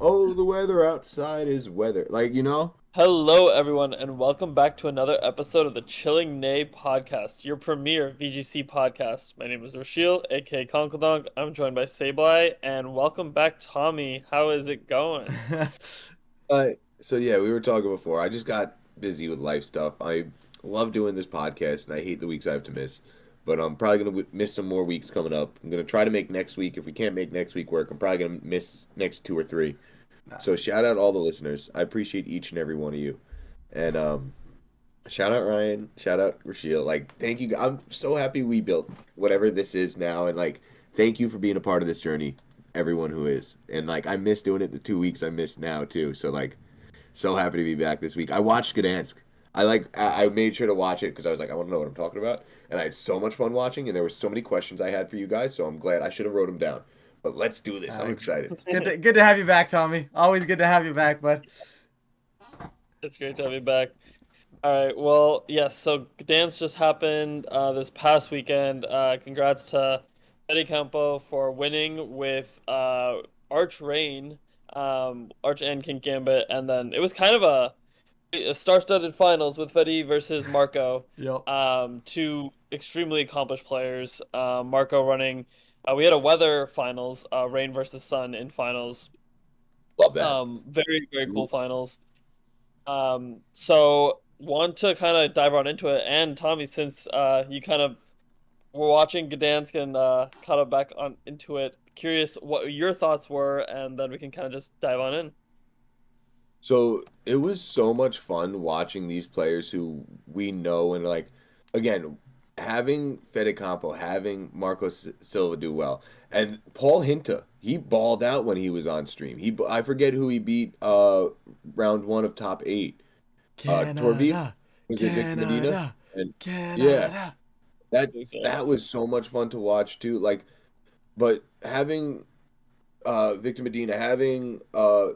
Oh, the weather outside is weather. Like, you know? Hello, everyone, and welcome back to another episode of the Chilling Neigh Podcast, your premier VGC podcast. My name is Rochelle, aka Konkledonk. I'm joined by Sableye, and welcome back, Tommy. How is it going? Uh, so yeah, we were talking before. I just got busy with life stuff. I love doing this podcast, and I hate the weeks I have to miss. But I'm probably gonna miss some more weeks coming up. I'm gonna try to make next week. If we can't make next week work, I'm probably gonna miss next two or three. Nah. So shout out all the listeners. I appreciate each and every one of you. And shout out Ryan. Shout out Rochelle. Like, thank you. I'm so happy we built whatever this is now, and like, thank you for being a part of this journey. Everyone who is, and like, I miss doing it the 2 weeks I missed now too. So like, so happy to be back this week. I watched Gdansk. I made sure to watch it because I was like, I want to know what I'm talking about, and I had so much fun watching, and there were so many questions I had for you guys. So I'm glad I should have wrote them down. But let's do this. I'm excited. Good to have you back, Tommy. Always good to have you back, bud. It's great to have you back. All right, well, yes, so dance just happened this past weekend. Congrats to Eddie Campo for winning with Arch Rain, Arch and King Gambit, and then it was kind of a star-studded finals with Fetty versus Marco. Yep. Two extremely accomplished players. Marco running. We had a weather finals, rain versus sun in finals. Love that. Very very cool finals. So want to kind of dive right into it. And Tommy, since you kind of were watching Gdansk and caught up back on into it, curious what your thoughts were, and then we can kind of just dive on in. So it was so much fun watching these players who we know and like again having Fede Campo, having Silva do well, and Paul Hinta. He balled out when he was on stream. I forget who he beat round one of top eight. Torviv, Canada, was it Victor Medina? Canada, And yeah, Canada. that So, that was so much fun to watch too. Like, but having Victor Medina, having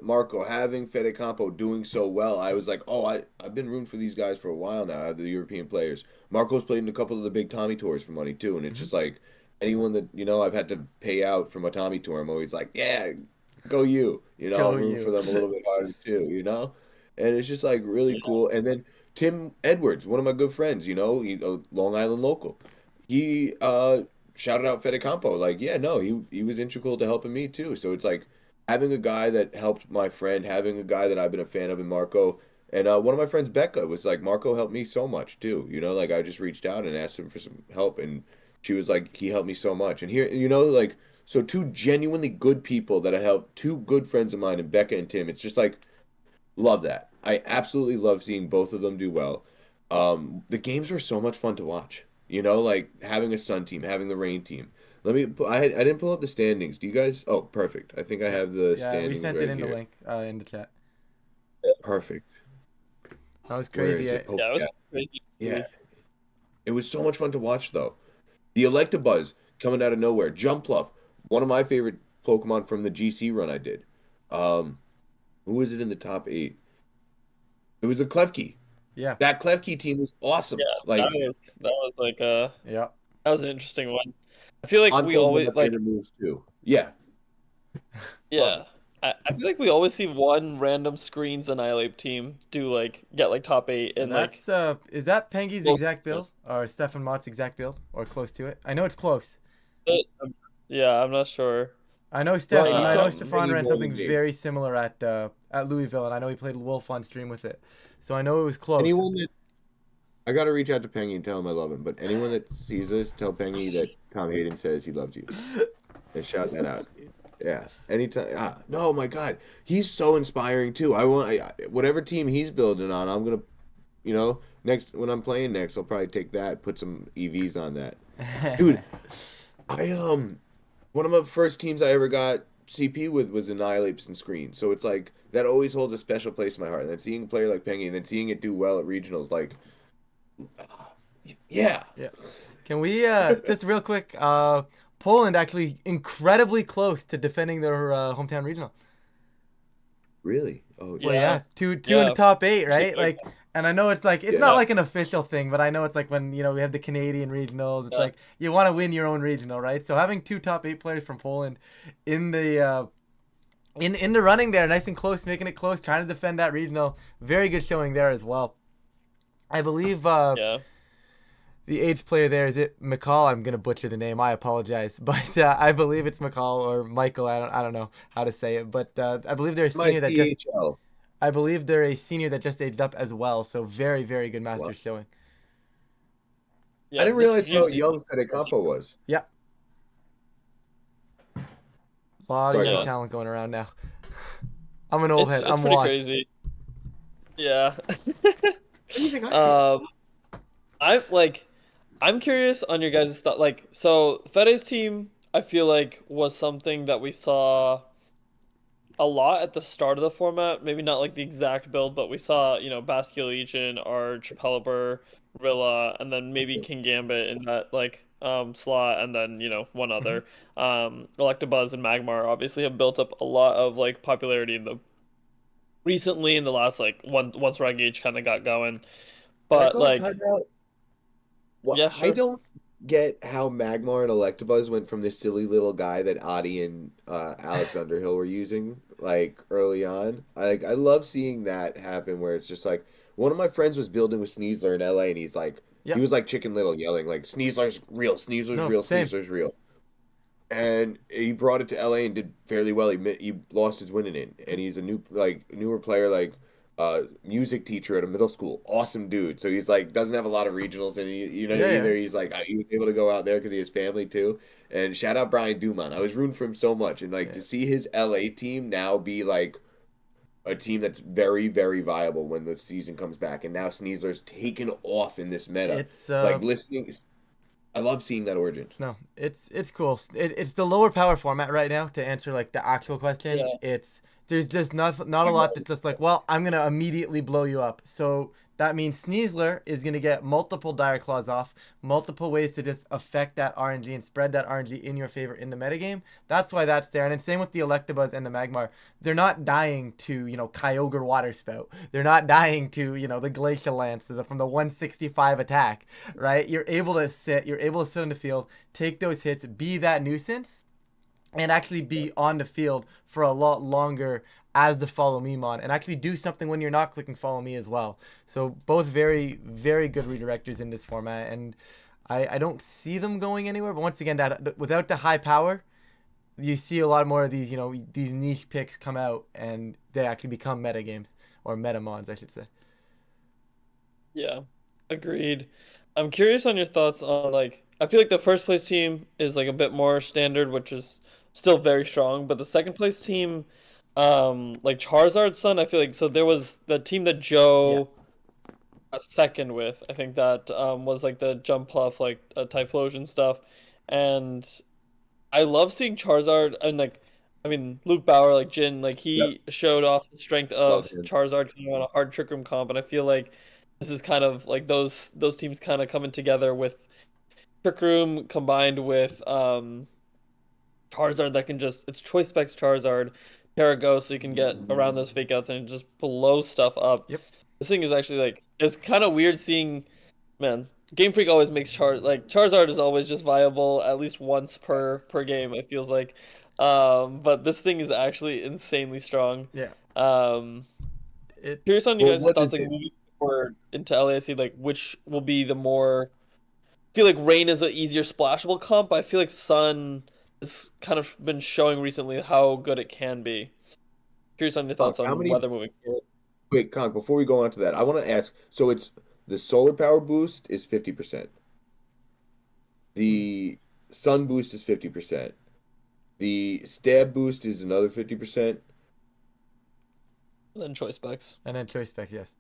Marco, having Fede Campo doing so well, I was like, oh, I've been rooting for these guys for a while now, the European players. Marco's played in a couple of the big Tommy tours for money too, and it's Mhm. just like anyone that I've had to pay out from a Tommy tour, I'm always like, yeah, go you. Go I'm rooting for you. them a little bit harder too. And it's just like really yeah. cool. And then Tim Edwards, one of my good friends, he's a Long Island local. He shouted out Fede Campo. Like, yeah, no, he was integral to helping me too. So it's like having a guy that helped my friend, having a guy that I've been a fan of in Marco. And one of my friends, Becca, was like, Marco helped me so much too. Like I just reached out and asked him for some help, and she was like, he helped me so much. And here, like, so two genuinely good people that I helped, two good friends of mine, and Becca and Tim. It's just like, love that. I absolutely love seeing both of them do well. The games were so much fun to watch. Like having a Sun team, having the Rain team. I didn't pull up the standings. Do you guys? Oh, perfect. I think I Yeah, have the yeah. We standings sent it right in the here. link in the chat. Perfect. That was Where crazy. is it? Yeah, it was Yeah. crazy. Yeah. It was so much fun to watch though. The Electabuzz coming out of nowhere. Jumpluff, one of my favorite Pokemon from the GC run I did. Um, who was it in the top eight? It was a Klefki. Yeah, That Klefki team was Yeah, awesome. that Like was that was like yeah. that was an interesting one. I feel like we Enfield, one always of my like favorite moves too. Yeah, loved yeah. it. I feel like we always see one random screens annihilate team do like get like top eight and like That's is that Pengi's close. exact build or Stefan Mott's exact build or close to it? I know it's close. Yeah, I'm not sure. Ryan, you I know talked Um, to Stefan Peggy ran more than something me. very similar at Louisville, and I know he played Wolf on stream with it, so I know it was close. Anyone that I gotta reach out to Pengy and tell him I love him. But anyone that sees this, tell Pengy that Tom Hayden says he loves you and shout that out. Yeah, anytime. No, my God, he's so inspiring too. Whatever team he's building on, I'm gonna, next when I'm playing next, I'll probably take that, put some EVs on that, dude. I one of my first teams I ever got CP with was Annihilates and Screen. So it's like that always holds a special place in my heart. And then seeing a player like Pengy and then seeing it do well at regionals, like, yeah, Yeah. Can we just real quick? Poland actually incredibly close to defending their hometown regional. really. Oh, Well, yeah, yeah, two in the yeah. top eight, So, right? Like, and I know it's like it's not yeah. like an official thing, but I know it's like when we have the Canadian regionals. It's Yeah, like you want to win your own regional, right? So having two top eight players from Poland in the in the running there, nice and close, making it close, trying to defend that regional. Very good showing there as well. I believe Yeah. the 8th player there, is it McCall? I'm gonna butcher the name. I apologize, but I believe it's McCall or Michael. I don't know how to say it, but I believe they're a My senior that just CHL. I believe they're a senior that just aged up as well. So very very good Wow. Masters showing. I Yeah. didn't This realize how usually. young Fede Campo was. Yeah, a lot of Sorry, young go Yeah. on. talent going around now. I'm an old head. It's I'm pretty washed. crazy. Yeah. What do you think I feel? um, I'm like, I'm curious on your guys' thought. Like, so Fede's team, I feel like was something that we saw a lot at the start of the format. Maybe not like the exact build, but we saw, Basque Legion, Arch, Pelipper, Rilla, and then maybe King Gambit in that like slot, and then one Mhm. other. Electabuzz and Magmar obviously have built up a lot of like popularity in the recently in the last like once Raigage kind of got going. Can I But call a like, timeout? Well, yeah, I sure. don't get how Magmar and Electabuzz went from this silly little guy that Adi and Alex Underhill were using like early on. I love seeing that happen where it's just like one of my friends was building with Sneasler in LA and he's like he Yep. was like Chicken Little yelling like Sneasler's real, Sneasler's No, real, same. Sneasler's real. And he brought it to LA and did fairly well. He lost his winning in, and he's a newer player, like music teacher at a middle school. Awesome dude. So he's like doesn't have a lot of regionals, and Yeah, yeah. either he's like he was able to go out there because he has family too. And shout out Brian Duman. I was rooting for him so much, and like Yeah. to see his LA team now be like a team that's very very viable when the season comes back, and now Sneasler's taken off in this meta. It's Like listening, I love seeing that origin. No, it's cool. It's the lower power format right now. To answer like the actual question, Yeah. it's there's just not a lot that's just like, well, I'm gonna immediately blow you up. So that means Sneasler is gonna get multiple Dire Claws off, multiple ways to just affect that RNG and spread that RNG in your favor in the metagame. That's why that's there. And then same with the Electabuzz and the Magmar. They're not dying to Kyogre Water Spout. They're not dying to the Glacial Lance from the 165 attack, right? You're able to sit. You're able to sit on the field, take those hits, be that nuisance, and actually be on the field for a lot longer as the follow me mon, and actually do something when you're not clicking follow me as well. So both very very good redirectors in this format, and I don't see them going anywhere. But once again, that without the high power, you see a lot more of these these niche picks come out, and they actually become meta games or meta mons, I should say. Yeah. Agreed. I'm curious on your thoughts on like I feel like the first place team is like a bit more standard, which is still very strong, but the second place team, like Charizard's son, I feel like so there was the team that Yeah. Joe got second with. I think that was like the Jump Pluff, like Typhlosion stuff, and I love seeing Charizard and like I mean Luke Bauer, like Jin, like Yep, he showed off the strength of love him. Charizard coming on a hard Trick Room comp, and I feel like this is kind of like those teams kind of coming together with Trick Room combined with Charizard that can just it's choice specs Charizard, Parago, so you can get around those fake outs and just blow stuff up. Yep. This thing is actually like it's kind of weird seeing, man. Game Freak always makes Charizard is always just viable at least once per game. It feels like, but this thing is actually insanely strong. Yeah. Um, It Curious on you Well, guys' what thoughts, is like it? moving forward into LASC, like which will be the more. I feel like Rain is an easier splashable comp, but I feel like Sun has kind of been showing recently how good it can be. Curious on your Fuck, thoughts how on many? weather moving forward. Wait, Conk, before we go on to that, I want to ask. So it's the solar power boost is 50%. The sun boost is 50%. The stab boost is another 50%, And then choice specs. and then choice spec, yes.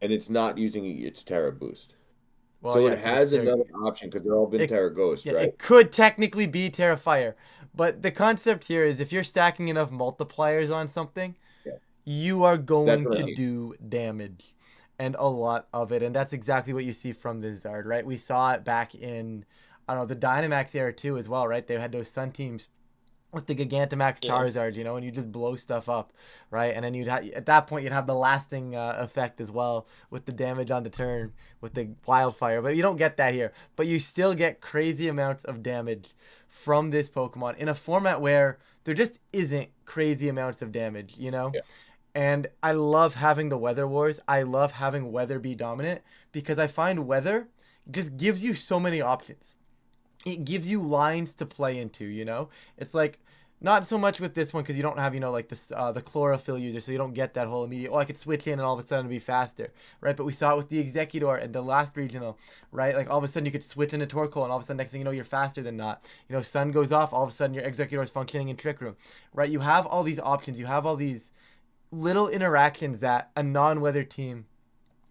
and it's not using its Terra boost. Well, So yeah, it because it's has another option because they're all been it Terra Ghost, yeah, right? it could technically be Terrafire, but the concept here is if you're stacking enough multipliers on something, Yeah, you are that's going what to I mean. do damage, and a lot of it, and that's exactly what you see from the Zard, right? We saw it back in, I don't know, the Dynamax era too as well, right? They had those Sun teams with the Gigantamax Yeah. Charizard, and you just blow stuff up, right? And then at that point you'd have the lasting effect as well with the damage on the turn with the wildfire, but you don't get that here. But you still get crazy amounts of damage from this Pokemon in a format where there just isn't crazy amounts of damage, you know? Yeah. And I love having the weather wars. I love having weather be dominant because I find weather just gives you so many options. It gives you lines to play into, you know? It's like not so much with this one because you don't have, you know, like this the chlorophyll user, so you don't get that whole immediate, oh, I could switch in and all of a sudden be faster, right? But we saw it with the Executor and the last regional, right? Like all of a sudden you could switch into Torkoal and all of a sudden next thing you know you're faster than not. You know, Sun goes off, all of a sudden your Executor is functioning in Trick Room, right? You have all these options, you have all these little interactions that a non-weather team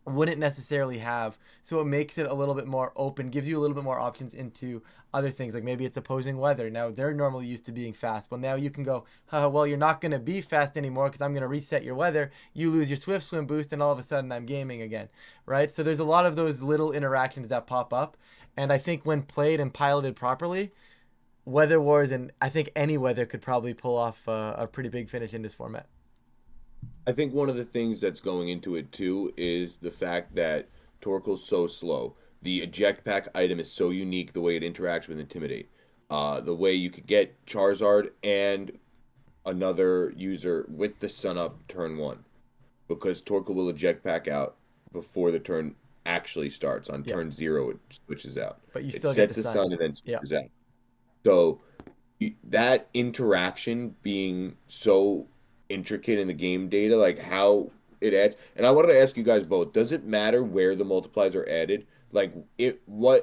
wouldn't necessarily have. So it makes it a little bit more open, gives you a little bit more options into other things. Like maybe it's opposing weather. Now they're normally used to being fast. Well, now you can go, well, you're not going to be fast anymore because I'm going to reset your weather. You lose your Swift Swim boost and all of a sudden I'm gaming again, right? So there's a lot of those little interactions that pop up. And I think when played and piloted properly, Weather Wars and I think any weather could probably pull off a pretty big finish in this format. I think one of the things that's going into it too is the fact that Torkoal's so slow. The eject pack item is so unique the way it interacts with Intimidate. The way you could get Charizard and another user with the Sun Up turn 1. Because Torkoal will eject pack out before the turn actually starts. On turn 0 it switches out. But you it still sets get the a sun sun and then switches out. So that interaction being so intricate in the game data, like how it adds. And I wanted to ask you guys both: does it matter where the multipliers are added? Like,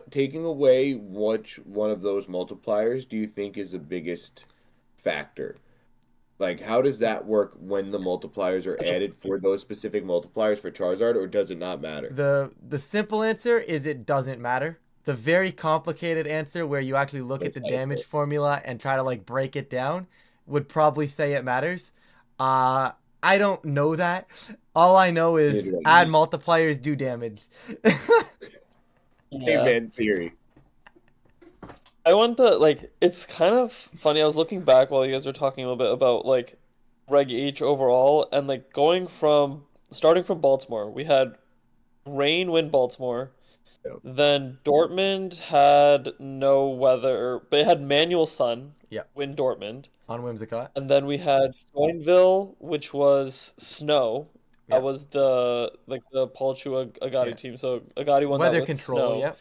taking away which one of those multipliers do you think is the biggest factor? Like, how does that work when the multipliers are added for those specific multipliers for Charizard, or does it not matter? The simple answer is it doesn't matter. The very complicated answer, where you actually look at the damage formula and try to like break it down, would probably say it matters. I don't know that. All I know is add multipliers do damage. Caveman theory. I want to, like, it's kind of funny. I was looking back while you guys were talking a little bit about, like, Reg H overall, and, like, starting from Baltimore, we had Rain win Baltimore. Yep. Then Dortmund had no weather, but it had Manual Sun win Dortmund. On Whimsicott. And then we had Joinville, which was snow. That was the Paul Chu Agati team. So Agati won weather that with control, snow.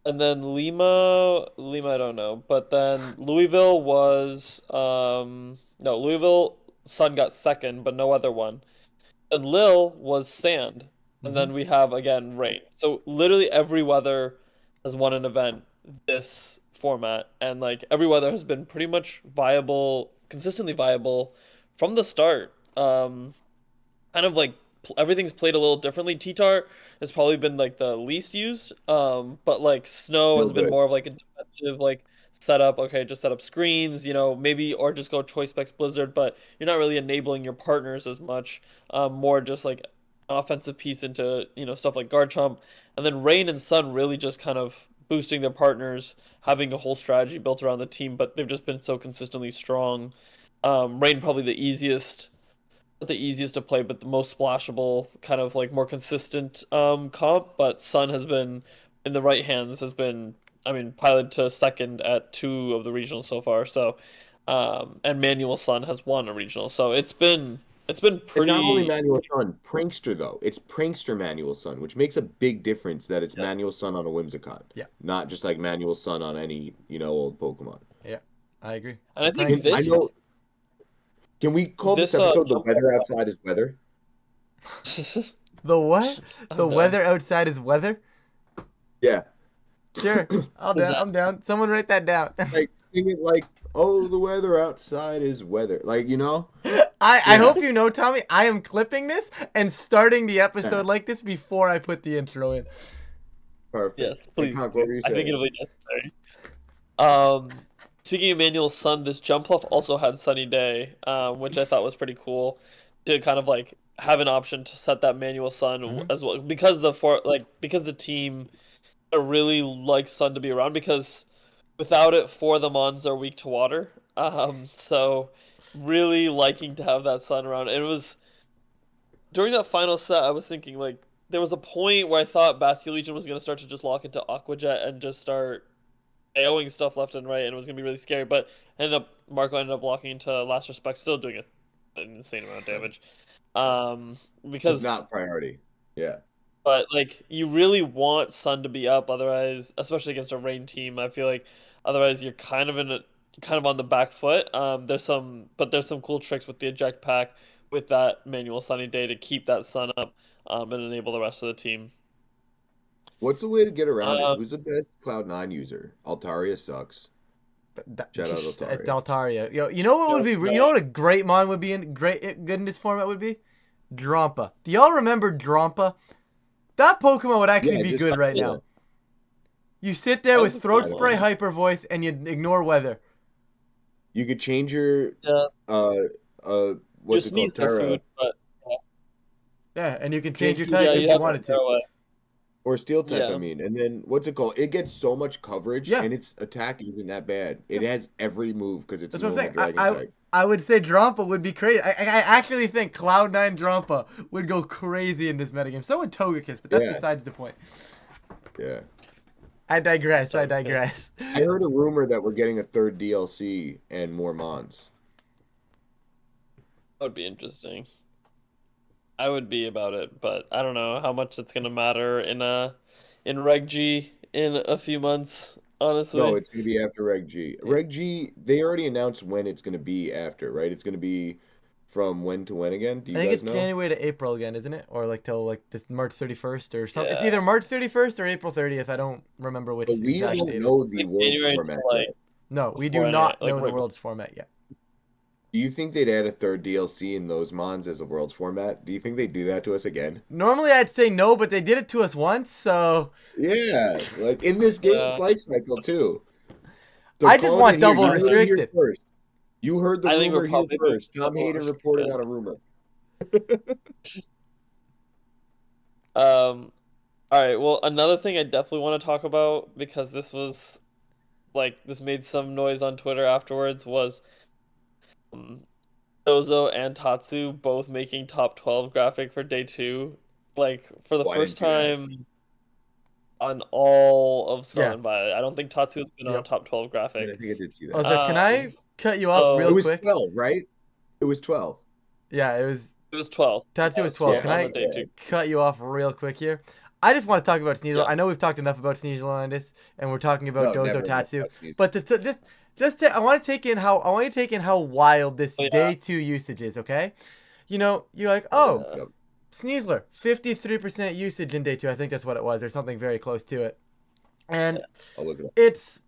And then Lima, I don't know. But then Louisville was no, Louisville Sun got second, but no other one. And Lille was sand. And then we have again rain. So literally every weather has won an event this format, and like every weather has been pretty much viable, consistently viable from the start. Kind of like everything's played a little differently. T-Tar has probably been like the least used, but like Snow has been more of like a defensive like setup. Okay, just set up screens, you know, maybe, or just go Choice Specs Blizzard, but you're not really enabling your partners as much. More just like offensive piece into, you know, stuff like Guard Chomp, and then Rain and Sun really just kind of boosting their partners, having a whole strategy built around the team, but they've just been so consistently strong. Rain probably the easiest, not the easiest to play, but the most splashable, kind of like more consistent comp. But Sun has been in the right hands, has been, I mean, piloted to second at 2 of the regionals so far. So, and Manual Sun has won a regional, so it's been pretty. And not only Manual Sun, Prankster though. It's Prankster Manual Sun, which makes a big difference that it's Manual Sun on a Whimsicott. Yeah. Not just like Manual Sun on any, you know, old Pokemon. Yeah, I agree. And I think this. Can we call this episode "The Weather Outside is Weather"? The what? The weather outside is weather? Yeah. Sure. I'm down. Someone write that down. Like sing it like, "Oh, the weather outside is weather." Like, you know? I hope you know, Tommy, I am clipping this and starting the episode like this before I put the intro in. Perfect. Yes, please. What were you I think saying? it'll be necessary. Speaking of Manual Sun, this Jumpluff also had Sunny Day, which I thought was pretty cool to kind of like have an option to set that Manual Sun as well, because the team really likes Sun to be around, because without it, 4 of the Mons are weak to water. So really liking to have that Sun around. And it was during that final set, I was thinking like there was a point where I thought Bastion Legion was gonna start to just lock into Aqua Jet and just start AOing stuff left and right, and it was gonna be really scary. But Marco ended up locking into Last Respect, still doing an insane amount of damage. Just Because not priority. Yeah. but like you really want Sun to be up, otherwise, especially against a rain team, I feel like otherwise you're kind of on the back foot. There's some cool tricks with the eject pack with that manual sunny day to keep that Sun up, and enable the rest of the team. What's the way to get around it? Uh, Who's the best Cloud9 user? Altaria sucks. Shout out It's Altaria. Altaria. Yo, you know what would be? You know what a great mon would be in good in this format would be? Drampa. Do y'all remember Drampa? That Pokemon would actually Yeah, be just good right yeah. now. You sit there That's with a Throat cool Spray, one. Hyper Voice, and you ignore weather. You could change your Yeah, uh you what's it called? sneeze their Terra food, but Yeah, and you can change Change your to type yeah, if you you have wanted to to. throw it. or steel type, I Yeah. mean. And then what's it called? It gets so much coverage Yeah. and its attack isn't that bad. It has every move because it's That's a what I'm normal saying. dragon type. I would say Drampa would be crazy. I actually think Cloud9 Drampa would go crazy in this metagame. So would Togekiss, but that's Yeah. besides the point. Yeah. I digress. I Togekiss. digress. I heard a rumor that we're getting a third DLC and more mons. That would be interesting. I would be about it, but I don't know how much it's gonna matter in Reg G in a few months, honestly. No, it's going to be after Reg G. Yeah. Reg G, they already announced when it's going to be after, right? It's going to be from when to when again? Do you I think guys it's know? January to April again, isn't it? Or like till like this March 31st or something. It's Yeah. either March 31st or April 30th. I don't remember which But we exact don't date. know the Like world's January to, format like, yet. No, we before do any- not like, know the right- world's format yet. Do you think they'd add a third DLC in those mons as a world's format? Do you think they'd do that to us again? Normally I'd say no, but they did it to us once, so Yeah, like in this game's Yeah. life cycle too. So I just call it want here. double You heard it here restricted. first. You heard the I think we're rumor here probably doing first. Tom double Hayden reported restricted. on a rumor. All right. Well, another thing I definitely want to talk about because this made some noise on Twitter afterwards was um, Dozo and Tatsu both making top 12 graphic for day 2, like for the Oh, I didn't first see that. time on all of Scarlet Yeah. and Violet. I don't think Tatsu has been on a Yep. top 12 I graphic. think I did see Oh, that. so can I cut you off so- It real was quick? 12, right? It was 12. Yeah, it was It was 12. Tatsu That was 12. Can on I the day 2. cut you off real quick here? I just want to talk about Sneasel. Yeah. I know we've talked enough about Sneasel on this, and we're talking about No, Dozo never Tatsu. enough about Sneasel. But I want to take in how wild this Oh, yeah. day 2 usage is. Okay, you know, you're like, oh, Yeah. Sneasler, 53% usage in day 2. I think that's what it was, or something very close to it. And I'll look it up. it's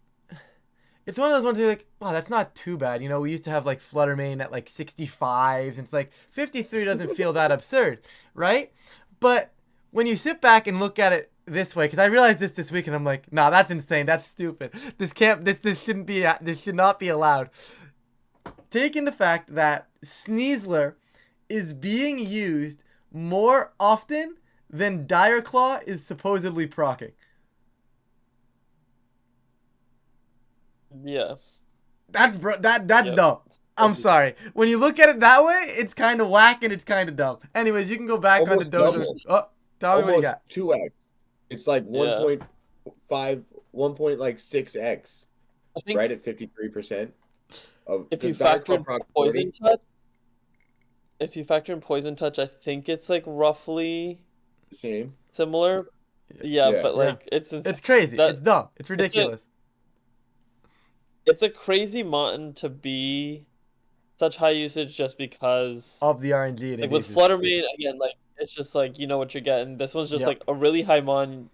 one of those ones where you're like, wow, that's not too bad. You know, we used to have like Fluttermane at like 65s, and it's like 53 doesn't feel that absurd, right? But when you sit back and look at it this way, because I realized this week, and I'm like, nah, that's insane. That's stupid. This should not be allowed. Taking the fact that Sneasler is being used more often than Dire Claw is supposedly proccing. Yeah. That's that's Yep. dumb. I'm sorry. When you look at it that way, it's kind of whack and it's kind of dumb. Anyways, you can go back onto Almost Dozo. double. Oh, tell me what you Almost got. 2x. It's like Yeah. 1.5, 1.6x, I think right at 53%. if you does Dire factor in Claw proc Poison 40? Touch, I think it's like roughly Same. similar. Yeah, Yeah. but like it's It's crazy. that- It's dumb. It's ridiculous. it's a crazy mon to be such high usage just because Of the RNG it like with induces. Fluttermane again, like it's just like you know what you're getting. This one's just Yep. like a really high mon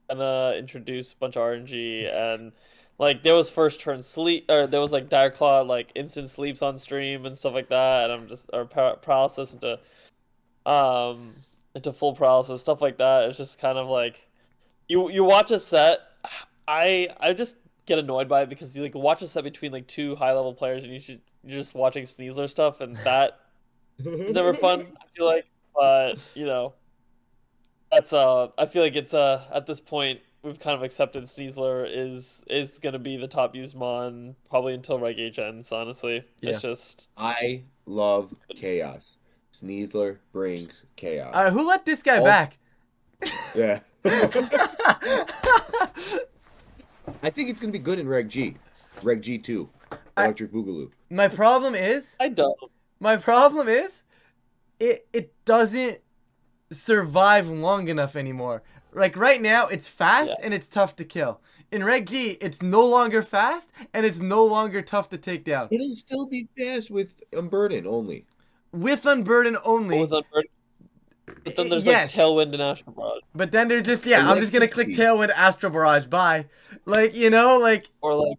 gonna introduce a bunch of RNG and like there was first turn sleep or there was like Dire Claw like instant sleeps on stream and stuff like that and I'm just or paralysis into full paralysis stuff like that. It's just kind of like you watch a set. I just get annoyed by it because you like watch a set between like two high level players and you're just watching Sneasler stuff and that is never fun. I feel like, but you know, that's I feel like it's at this point we've kind of accepted Sneasler is gonna be the top used mon probably until Reg H ends. Honestly, Yeah. it's just I love chaos. Sneasler brings chaos. All right, who let this guy Oh. back? Yeah. I think it's going to be good in Reg G. Reg G2. Electric Boogaloo. My problem is I don't. it doesn't survive long enough anymore. Like right now, it's fast and it's tough to kill. In Red Key, it's no longer fast and it's no longer tough to take down. It'll still be fast with Unburden only. With Unburden only. With Unburden. But then there's Yes. like Tailwind and Astral Barrage. But then there's this, I'm just gonna click Tailwind, Astral Barrage, bye. Like, you know, like... Or like,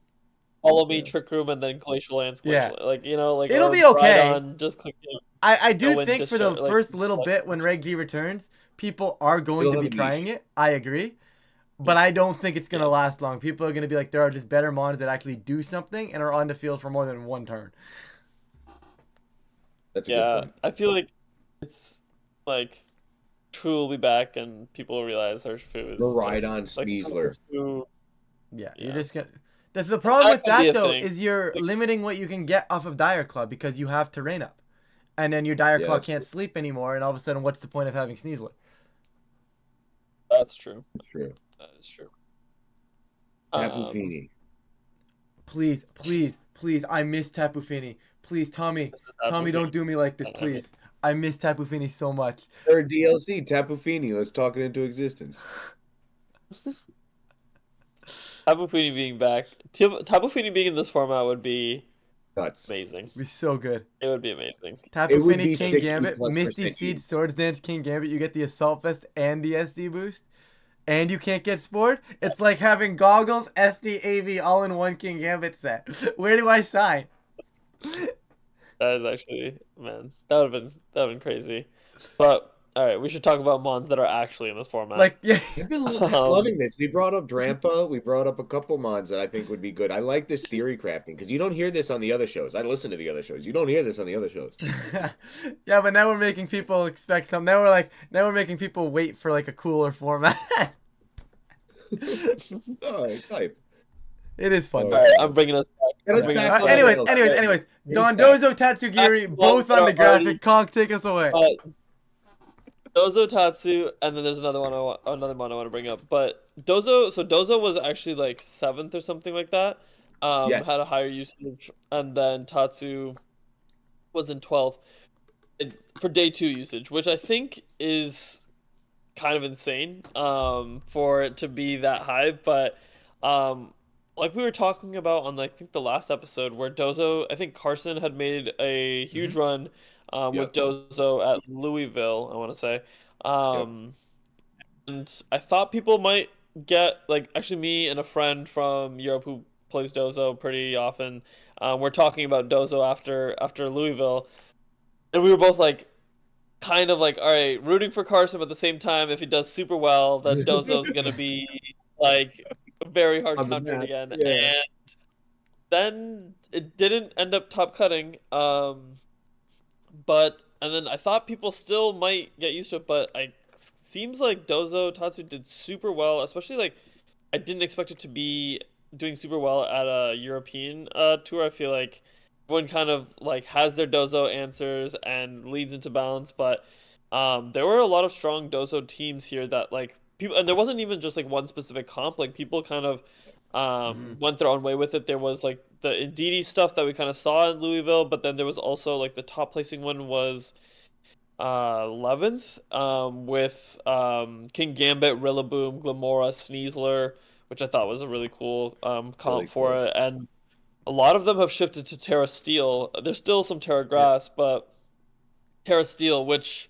Follow Me, Trick Room, and then Glacial Lance, like, you know, like... It'll be okay. On, just click, you know, I do Tailwind think for the like, first little bit when Red Key returns, people are going to be trying it. I agree. But I don't think it's going to last long. People are going to be like, there are just better mons that actually do something and are on the field for more than one turn. That's a good point. I feel like it's like True will be back and people will realize Urshifu is Miraidon like, Sneasler. You're just going to... The problem with that, though, is you're like, limiting what you can get off of Dire Claw because you have Terrain Up. And then your Dire Claw can't sleep anymore, and all of a sudden, what's the point of having Sneasler? That's true. That's true. That is true. Tapu Fini. Please, I miss Tapu Fini. Please, Tommy, don't do me like this, please. I miss Tapu Fini so much. Third DLC, Tapu Fini. Let's talk it into existence. Tapu Fini being back. Tapu Fini being in this format would be nuts. Amazing. It'd be so good. It would be amazing. Tapu Fini, King Gambit, Misty Seed, Swords Dance, King Gambit. You get the Assault Vest and the SD boost. And you can't get Spored. It's like having Goggles, SD, AV all in one King Gambit set. Where do I sign? That is actually, man, that would have been crazy. But all right, we should talk about mons that are actually in this format. Like, yeah, I've been loving this. We brought up Drampa. We brought up a couple mons that I think would be good. I like this theory crafting because you don't hear this on the other shows. I listen to the other shows. You don't hear this on the other shows. Yeah, but now we're making people expect something. Now we're making people wait for like a cooler format. Type. It is fun. All right, I'm bringing us back. Anyways. Dondozo, Tatsugiri, both on the graphic. Conk, take us away. Dozo, Tatsu, and then there's another one I want to bring up. But Dozo was actually like 7th or something like that. Yes. Had a higher usage, and then Tatsu was in 12th for day 2 usage, which I think is kind of insane for it to be that high. But like we were talking about on I think the last episode where Dozo, I think Carson had made a huge run with Dozo at Louisville, I want to say. And I thought people might get, like, actually me and a friend from Europe who plays Dozo pretty often, we're talking about Dozo after Louisville. And we were both like, kind of like, all right, rooting for Carson, but at the same time, if he does super well, then Dozo's going to be, like, a very hard counter again. Yeah. And then it didn't end up top cutting. And then I thought people still might get used to it, but seems like Dozo Tatsu did super well, especially like I didn't expect it to be doing super well at a European tour. I feel like everyone kind of like has their Dozo answers and leads into balance, but there were a lot of strong Dozo teams here that like people, and there wasn't even just like one specific comp. Like people kind of went their own way with it. There was like the Indeedee stuff that we kind of saw in Louisville, but then there was also like the top placing one was 11th with King Gambit, Rillaboom, Glamora, Sneasler, which I thought was a really cool comp for it. And a lot of them have shifted to Terra Steel. There's still some Terra Grass, but Terra Steel, which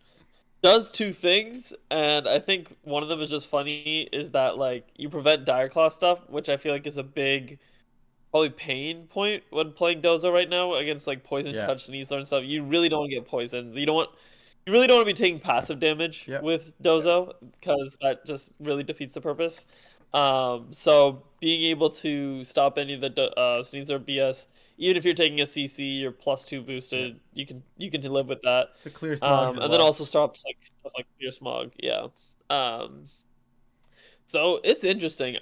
does two things, and I think one of them is just funny, is that like you prevent Dire Claw stuff, which I feel like is a big probably pain point when playing Dozo right now against like Poison Touch, Sneasler and stuff. You really don't want to get poisoned. You really don't want to be taking passive damage with Dozo because that just really defeats the purpose. So being able to stop any of the Sneasler BS, even if you're taking a CC, you're +2 boosted. You can live with that. The clear smog, and then also stops like stuff like clear smog. Yeah. So it's interesting.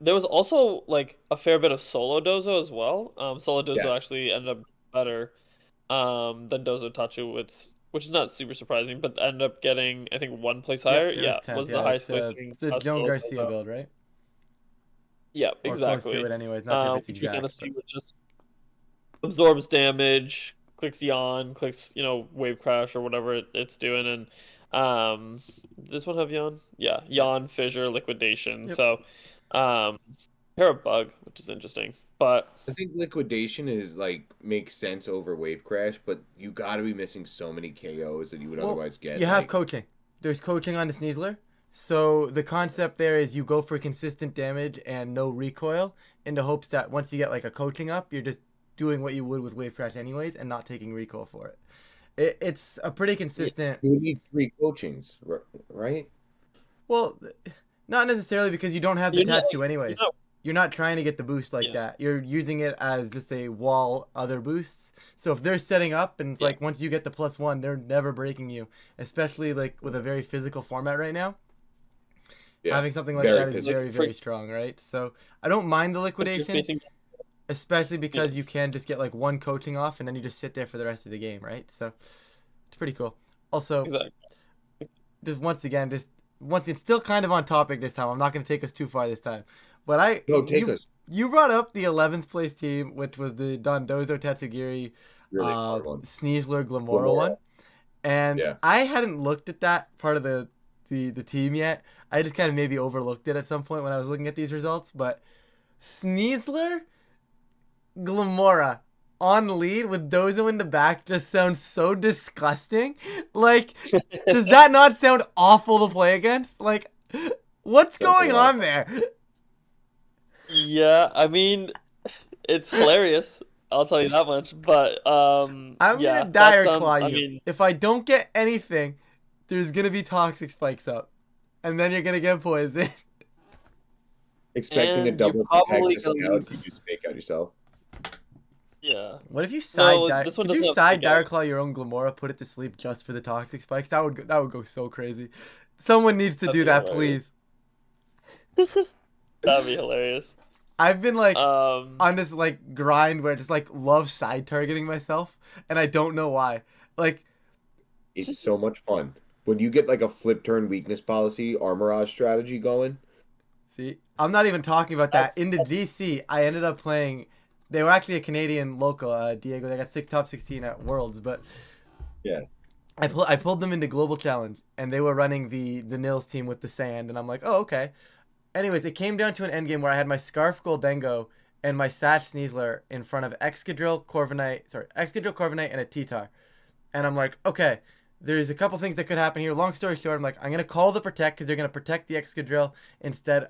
There was also like a fair bit of solo Dozo as well. Solo Dozo actually ended up better than Dozo Tachu, which is not super surprising, but ended up getting I think 1 place higher. Was the highest placing. It's a Joan Garcia build, right? Yeah, exactly. Or close to it anyways. Not sure if it's which we exact. kind of see with just absorbs damage, clicks yawn, clicks, wave crash or whatever it's doing, and this one have yawn? Yeah, yawn, fissure, liquidation. Yep. So, um, pair of bug, which is interesting, but I think liquidation is like makes sense over wave crash, but you got to be missing so many KOs that you would Well, otherwise get. you have Like, coaching. There's coaching on the Sneasler. So the concept there is you go for consistent damage and no recoil in the hopes that once you get like a coaching up, you're just doing what you would with Wave Crash anyways and not taking recoil for it. It's a pretty consistent. you need 3 coachings, right? Well, not necessarily because you don't have the you're not, Tatsu you're anyways. not, You're not trying to get the boost like yeah, that. You're using it as just a wall other boosts. So if they're setting up and it's yeah, like once you get the +1, they're never breaking you. Especially like with a very physical format right now. Yeah, Having something like very that is physical. very, very strong, right? So I don't mind the if you're liquidation, facing, especially yeah, because you can just get like one coaching off and then you just sit there for the rest of the game, right? So it's pretty cool. Also, exactly. just once again, still kind of on topic this time. I'm not going to take us too far this time, but No, take us. you brought up the 11th place team, which was the Dondozo Tatsugiri, Really hard one. Sneasler Glamora Lamora. one, and Yeah. I hadn't looked at that part of the team yet. I just kind of maybe overlooked it at some point when I was looking at these results, but Sneasler Glamora on lead with Dozo in the back just sounds so disgusting. Like, does that not sound awful to play against? Like, what's Sounds going a lot on there? Yeah, I mean, it's hilarious. I'll tell you that much. But I'm yeah, gonna that dire sounds. claw I you. mean, If I don't get anything, there's gonna be toxic spikes up, and then you're gonna get poisoned. Expecting a and you're double protect probably the gonna scout, lose. you just fake out yourself. Yeah. What if you No, this one Could you doesn't have side fake out. dire claw your own Glamora, put it to sleep just for the toxic spikes? That would go so crazy. Someone needs to That'd do be that, hilarious. please. That'd be hilarious. I've been like Um, on this like grind where I just like love side targeting myself, and I don't know why. Like, It's so much fun. When you get like a flip turn weakness policy, armorage strategy going. see, I'm not even talking about that. that's In the GC, I ended up playing. They were actually a Canadian local, Diego. They got top 16 at Worlds, but Yeah. I pulled them into Global Challenge, and they were running the Nils team with the sand, and I'm like, oh, okay. Anyways, it came down to an endgame where I had my Scarf Goldengo and my Sash Sneasler in front of Excadrill, Corviknight, and a T-Tar. And I'm like, okay, there's a couple things that could happen here. Long story short, I'm like, I'm going to call the Protect because they're going to protect the Excadrill instead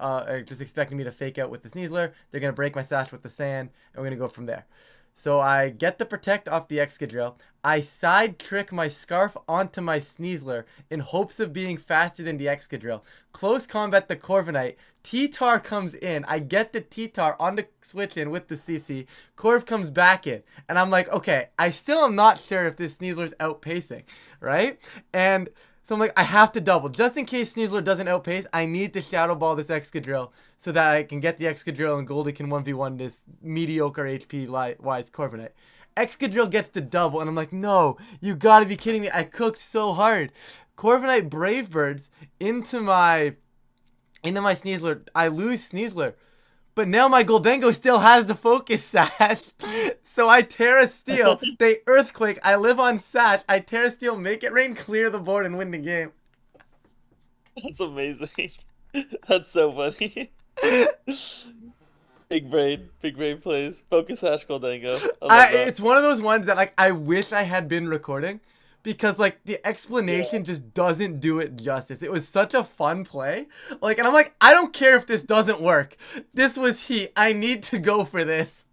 just expecting me to fake out with the Sneasler. They're going to break my Sash with the Sand, and we're going to go from there. So I get the Protect off the Excadrill. I side trick my Scarf onto my Sneasler in hopes of being faster than the Excadrill. Close combat the Corviknight. T-Tar comes in. I get the T-Tar on the switch in with the CC. Corv comes back in. And I'm like, okay, I still am not sure if this Sneasler's outpacing, right? And so I'm like, I have to double. Just in case Sneasler doesn't outpace, I need to Shadow Ball this Excadrill so that I can get the Excadrill and Goldie can 1v1 this mediocre HP-wise Corviknight. Excadrill gets the double, and I'm like, no, you gotta be kidding me. I cooked so hard. Corviknight Brave Birds into my Sneasler. I lose Sneasler. But now my Goldengo still has the Focus Sash. So I Terra Steel. They Earthquake. I live on Sash. I Terra Steel, make it rain, clear the board, and win the game. that's amazing. That's so funny. Big brain plays. Focus Hash Goldango. I love that. It's one of those ones that like I wish I had been recording because like the explanation just doesn't do it justice. It was such a fun play. Like, and I'm like, I don't care if this doesn't work. This was heat. I need to go for this.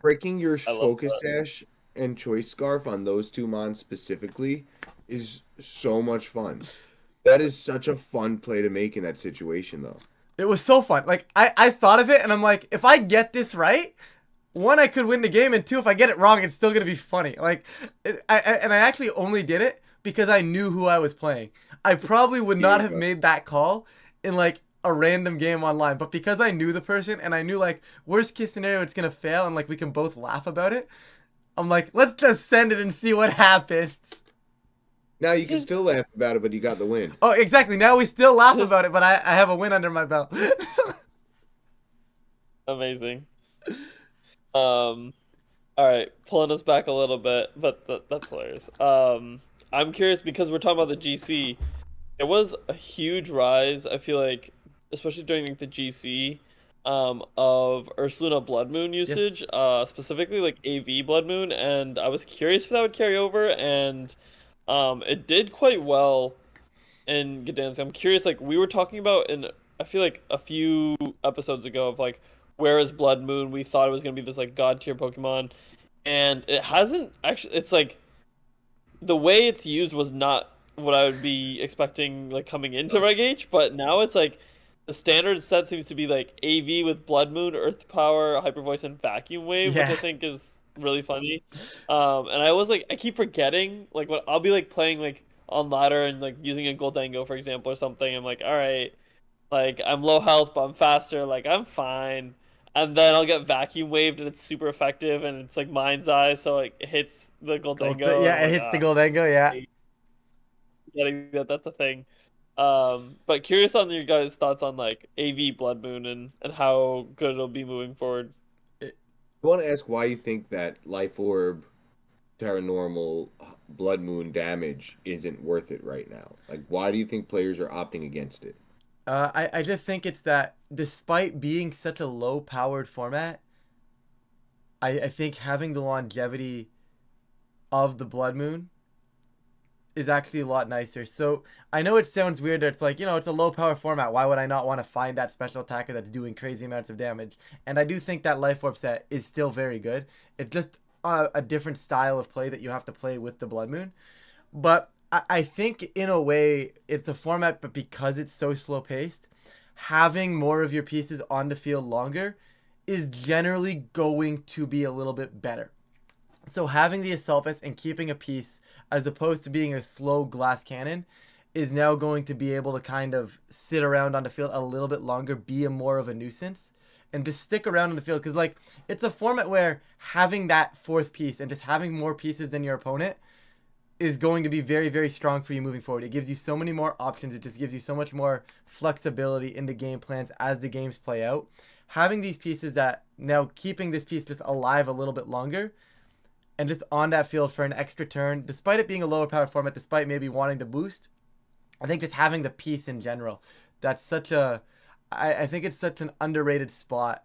Breaking your I love focus that. sash and choice scarf on those two mons specifically is so much fun. That is such a fun play to make in that situation, though. It was so fun. Like I thought of it and I'm like, if I get this right, one, I could win the game, and two, if I get it wrong, it's still gonna be funny. Like, I actually only did it because I knew who I was playing. I probably would not have made that call in like a random game online, but because I knew the person and I knew like worst case scenario it's gonna fail and like we can both laugh about it, I'm like, let's just send it and see what happens. Now you can still laugh about it, but you got the win. Oh, exactly. Now we still laugh about it, but I have a win under my belt. Amazing. Um, All right, pulling us back a little bit, but that's hilarious. I'm curious because we're talking about the GC. It was a huge rise, I feel like, especially during like, the GC, of Ursaluna Blood Moon Yes. usage, specifically like AV Blood Moon, and I was curious if that would carry over, and it did quite well in Gdansk. I'm curious, like we were talking about in I feel like a few episodes ago of like where is Blood Moon? We thought it was gonna be this like god tier Pokemon, and it hasn't actually. It's like the way it's used was not what I would be expecting like coming into Reg H, but now it's like the standard set seems to be like AV with Blood Moon, Earth Power, Hyper Voice, and Vacuum Wave, which I Yeah. think is really funny. And I was like, I keep forgetting like what I'll be like playing like on ladder and like using a Goldengo for example or something. I'm like, all right, like I'm low health, but I'm faster. Like I'm fine. And then I'll get vacuum waved, and it's super effective, and it's like mind's eye, so like it hits the Goldengo, and I'm Yeah, it like, hits the Goldengo. Yeah. getting that that's a thing. But curious on your guys' thoughts on like AV Blood Moon and how good it'll be moving forward. I want to ask why you think that Life Orb, Paranormal, Blood Moon damage isn't worth it right now. Like, why do you think players are opting against it? I just think it's that despite being such a low powered format, I think having the longevity of the Blood Moon is actually a lot nicer. So I know it sounds weird that it's like, it's a low power format. Why would I not want to find that special attacker that's doing crazy amounts of damage? And I do think that Life Orb set is still very good. It's just a different style of play that you have to play with the Blood Moon. But I think in a way it's a format, but because it's so slow paced, having more of your pieces on the field longer is generally going to be a little bit better. So having the Assault Vest and keeping a piece as opposed to being a slow glass cannon is now going to be able to kind of sit around on the field a little bit longer, be a more of a nuisance, and just stick around in the field. Because, like, it's a format where having that fourth piece and just having more pieces than your opponent is going to be very, very strong for you moving forward. It gives you so many more options. It just gives you so much more flexibility in the game plans as the games play out. Having these pieces that now keeping this piece just alive a little bit longer and just on that field for an extra turn, despite it being a lower power format, despite maybe wanting to boost, I think just having the piece in general, that's such a, I think it's such an underrated spot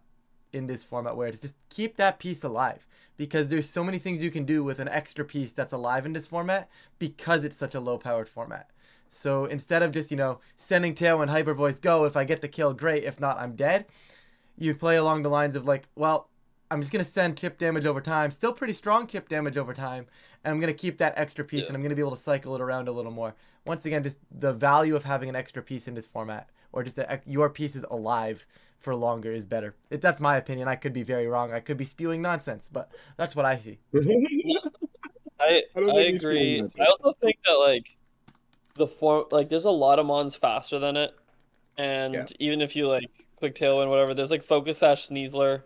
in this format where it's just keep that piece alive because there's so many things you can do with an extra piece that's alive in this format because it's such a low powered format. So instead of just, sending tail and hyper voice go, if I get the kill, great. If not, I'm dead. You play along the lines of like, well, I'm just going to send chip damage over time, still pretty strong chip damage over time, and I'm going to keep that extra piece Yeah. and I'm going to be able to cycle it around a little more. Once again, just the value of having an extra piece in this format or just your piece is alive for longer is better. That's my opinion. I could be very wrong. I could be spewing nonsense, but that's what I see. I I don't I think he's feeling agree. that. I also think that like the form like there's a lot of mons faster than it, Yeah. and even if you like click tailwind whatever, there's like Focus Sash Sneasler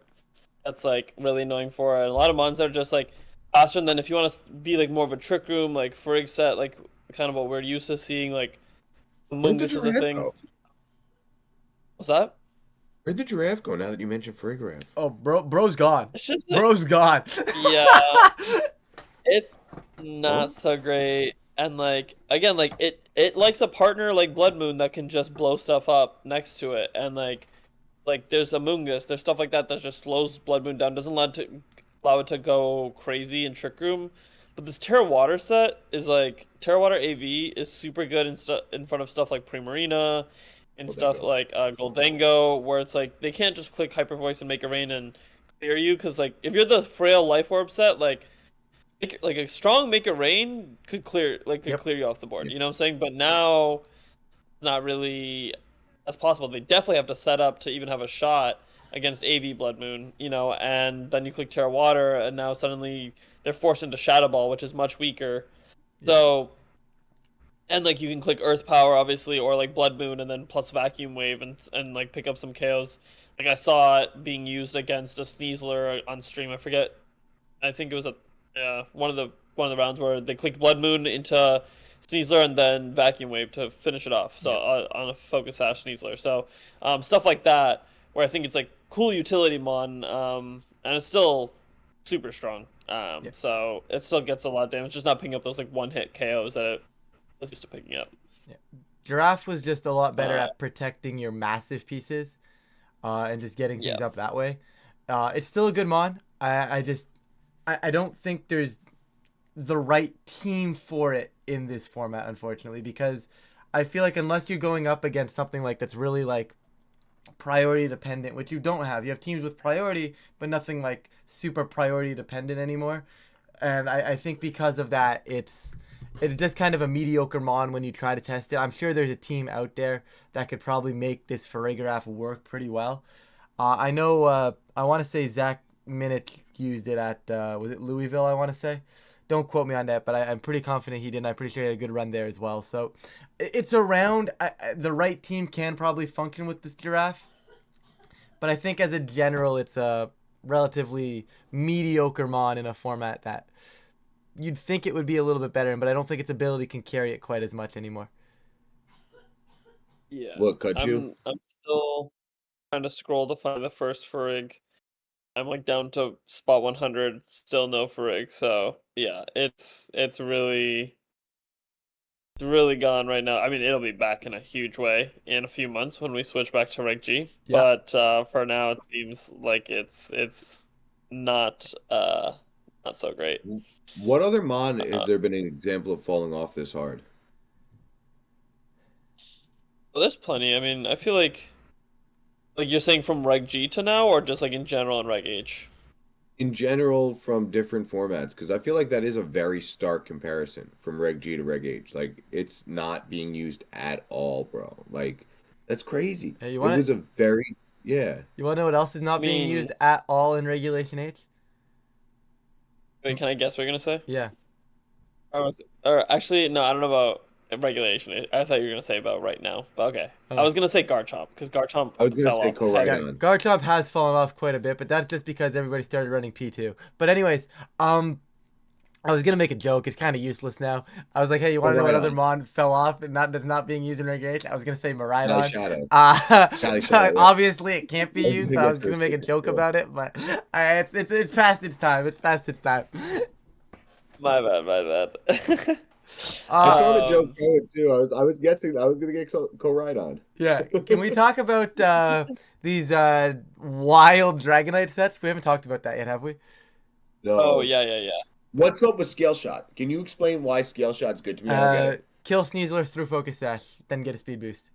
that's like really annoying for it. And a lot of mons that are just like faster. And then if you want to be like more of a trick room, like Frigg set, like kind of what we're used to seeing, like Where'd the Mungus is a giraffe thing. go? What's that? Where'd the giraffe go now that you mentioned Frigoraph? Oh, bro's gone. It's just like Bro's gone. yeah, it's Huh? not so great. And like again, like it likes a partner like Blood Moon that can just blow stuff up next to it. And like there's a Mungus, there's stuff like that that just slows Blood Moon down, doesn't allow it to go crazy in Trick Room. But this Terra Water set is like Terra Water AV is super good in front of stuff like Primarina and Where'd that stuff go? like Goldango, where it's like they can't just click Hyper Voice and make a rain and clear you, because like if you're the frail Life Orb set, like a strong make it rain could Yep. clear you off the board. Yeah. You know what I'm saying? But now it's not really as possible. They definitely have to set up to even have a shot against AV Blood Moon, and then you click Terra Water, and now suddenly they're forced into Shadow Ball, which is much weaker. Yeah. So, and like you can click Earth Power, obviously, or like Blood Moon, and then plus Vacuum Wave, and like pick up some KOs. Like I saw it being used against a Sneasler on stream. I forget. I think it was one of the rounds where they clicked Blood Moon into Sneasler and then Vacuum Wave to finish it off. So Yep. on a Focus Sash Sneasler. So stuff like that where I think it's like cool utility mon, and it's still super strong. Yeah. So it still gets a lot of damage, just not picking up those like one-hit KOs that it was used to picking up. Yeah. Giraffe was just a lot better Uh, at protecting your massive pieces, and just getting yeah. things up that way. It's still a good mon. I don't think there's the right team for it in this format, unfortunately, because I feel like unless you're going up against something like that's really like priority dependent, which you don't have. You have teams with priority, but nothing like super priority dependent anymore. And I think because of that, it's just kind of a mediocre mon when you try to test it. I'm sure there's a team out there that could probably make this Farigiraf work pretty well. I know. I want to say Zach Minich used it at was it Louisville? I want to say. Don't quote me on that, but I'm pretty confident he did. And I'm pretty sure he had a good run there as well. So it's around. The right team can probably function with this giraffe, but I think as a general, it's a relatively mediocre mon in a format that you'd think it would be a little bit better in, but I don't think its ability can carry it quite as much anymore. Yeah. What cut you? I'm still trying to scroll to find the first Farig. I'm like down to spot 100, still no Farig. So yeah, it's really gone right now. I mean, it'll be back in a huge way in a few months when we switch back to Reg G. Yeah. But for now, it seems like it's not not so great. What other mon has Uh, there been an example of falling off this hard? well, there's plenty. I mean, I feel like you're saying from Reg G to now, or just like in general in Reg H. In general, from different formats, because I feel like that is a very stark comparison from Reg G to Reg H. Like, it's not being used at all, bro. Like, that's crazy. Hey, you It want was it? a very, yeah. You want to know what else is I not being mean, used at all in Regulation H? wait, can I guess what you're gonna say? Yeah. Or actually, no, I don't know about regulation. I thought you were gonna say about right now, but okay. I Oh. was gonna say Garchomp because Garchomp I was gonna fell say off Yeah, heavy. Koraidon. Garchomp has fallen off quite a bit, but that's just because everybody started running P2. But anyways, I was gonna make a joke. It's kind of useless now. I was like, hey, you want to know what other Koraidon. mon fell off and that's not being used in Regulation? I was gonna say Valley Miraidon. Shadow. Uh, Valley Shadow. Yeah. obviously it can't be I was used, gonna but I was guess gonna those make a two. joke Yeah. about it. But it's past its time. It's past its time. My bad, my bad. I saw the Uh, joke going too. I was guessing I was gonna get Koraidon. yeah. Can we talk about these wild Dragonite sets? We haven't talked about that yet, have we? Oh No. yeah, yeah, yeah. What's up with Scale Shot? Can you explain why Scale Shot's good to me? I don't get it. Kill Sneasler through Focus Sash, then get a speed boost.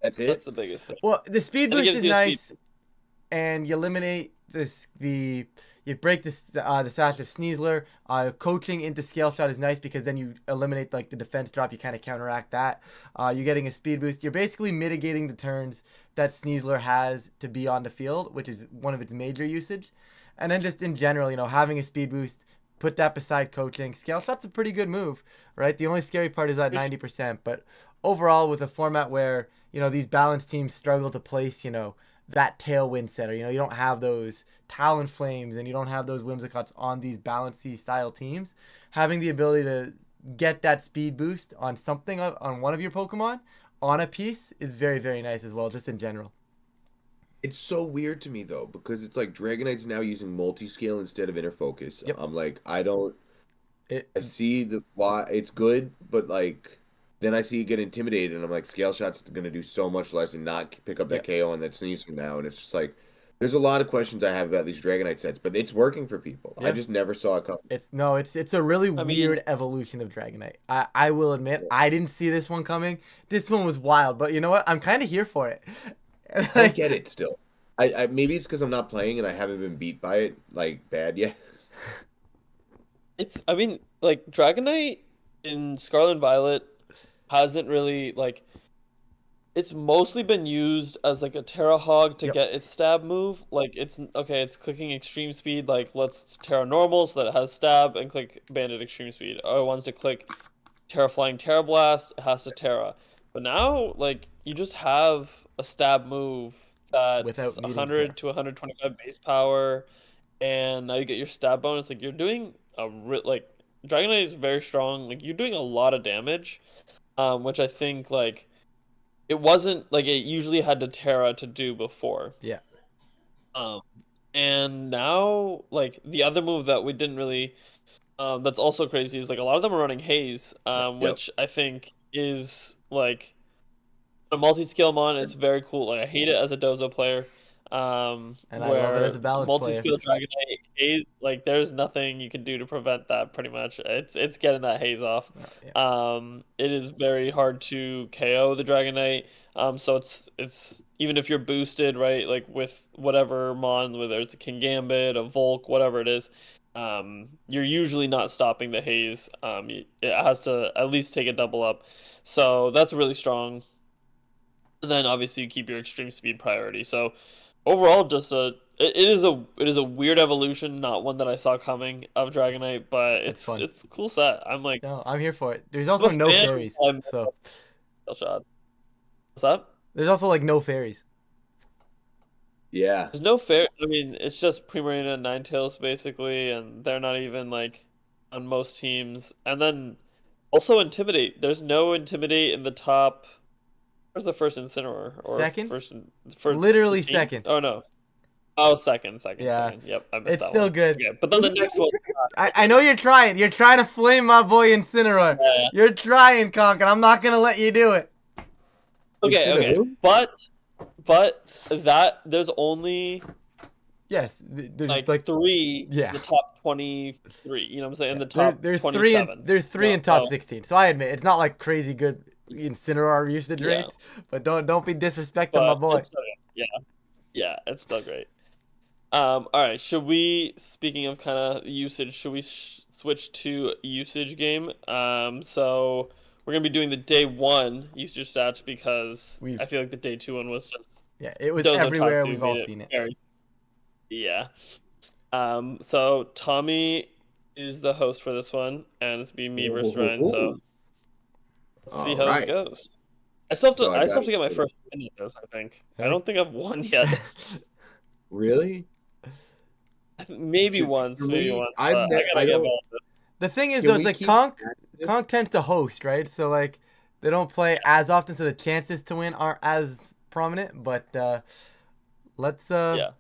That's That's it? the biggest thing. Well, the speed And it boost gives is you a speed. nice, and you eliminate you break the sash of Sneasler. Coaching into Scale Shot is nice because then you eliminate like the defense drop. You kind of counteract that. You're getting a speed boost. You're basically mitigating the turns that Sneasler has to be on the field, which is one of its major usage. And then just in general, having a speed boost, put that beside coaching. Scale Shot's a pretty good move, right? The only scary part is that 90%. But overall, with a format where these balanced teams struggle to place, that tailwind setter. You don't have those Talonflames and you don't have those Whimsicots on these balancy style teams. Having the ability to get that speed boost on something on one of your Pokemon on a piece is very, very nice as well, just in general. It's so weird to me though, because it's like Dragonite's now using multi-scale instead of inner focus. Yep. I'm like, I don't It I see the why it's good, but like then I see it get intimidated and I'm like, Scale Shot's gonna do so much less and not pick up that Yep. KO on that sneeze from now. And it's just like there's a lot of questions I have about these Dragonite sets, but it's working for people. I Yeah. just never saw it come. It's a really I mean, weird evolution of Dragonite. I will admit I didn't see this one coming. This one was wild, but you know what? I'm kind of here for it. I don't Like, get it still. I maybe it's because I'm not playing and I haven't been beat by it like bad yet. I mean, like Dragonite in Scarlet and Violet hasn't really like it's mostly been used as like a Terra Hog to yep. get its stab move. Like it's okay, it's clicking extreme speed, like let's Terra normal so that it has stab and click bandit extreme speed. Or it wants to click Terra flying Terra Blast, it has to Terra. But now like you just have a stab move that's Without needing to 100 tear. to 125 base power, and now you get your stab bonus. Like you're doing like Dragonite is very strong. Like you're doing a lot of damage, which I think like it wasn't like it usually had to Terra to do before. Yeah. Um, And now, like the other move that we didn't really, that's also crazy is like a lot of them are running haze, Yep. which I think is like a multi-skill mon. It's very cool. Like I hate it as a Dozo player, And I love it as where a balance player. multi-skill Dragonite haze, like there's nothing you can do to prevent that. Pretty much, it's getting that haze off. Yeah. It is very hard to KO the Dragonite. So it's even if you're boosted, right, like with whatever mon, whether it's a King Gambit, a Volk, whatever it is. You're usually not stopping the haze. It has to at least take a double up. So that's really strong. And then obviously you keep your extreme speed priority. So overall, just it is a weird evolution, not one that I saw coming of Dragonite, but It's fun. it's a cool set. I'm like No, I'm here for it. There's I'm also a no fan fairies, of so shot. What's up? there's also like no fairies. Yeah. There's no fair. I mean, it's just Primarina and Ninetales basically, and they're not even like on most teams. And then also Intimidate. There's no Intimidate in the top. Where's the first Incineroar or Second, first literally 15? second. Oh no. Oh, second. Yeah, Yep, I missed it's that still one. good. Okay, but then the next one. I know you're trying. You're trying to flame my boy Incineroar. Yeah. You're trying, Conk, and I'm not gonna let you do it. Okay, Instead of okay. who? But that there's only Yes, there's like three yeah. in the top 23. You know what I'm saying? In the There, top there's 27. there's three No, in top so 16. So I admit it's not like crazy good Incineroar usage yeah, rates, but don't be disrespecting my but boy. it's still, yeah, yeah, it's still great. All right. Should we, speaking of kind of usage, should we switch to usage game? So we're gonna be doing the day one usage stats because We've I feel like the day two one was just yeah, it was Dozo everywhere. Tatsu We've all made it seen it. very, yeah. So Tommy is the host for this one, and it's be me versus Ryan. So let's see All how this right. goes. I still have to. So I I still got have to get my first win at this. I think. I Really? don't think I've won yet. really. Maybe Should, once. can Maybe we? once. But I I gotta get don't. better at this. The thing is Can though, it's we like keep Conk stacking this? Conk tends to host, right? So like they don't play as often, so the chances to win aren't as prominent. But let's Yeah.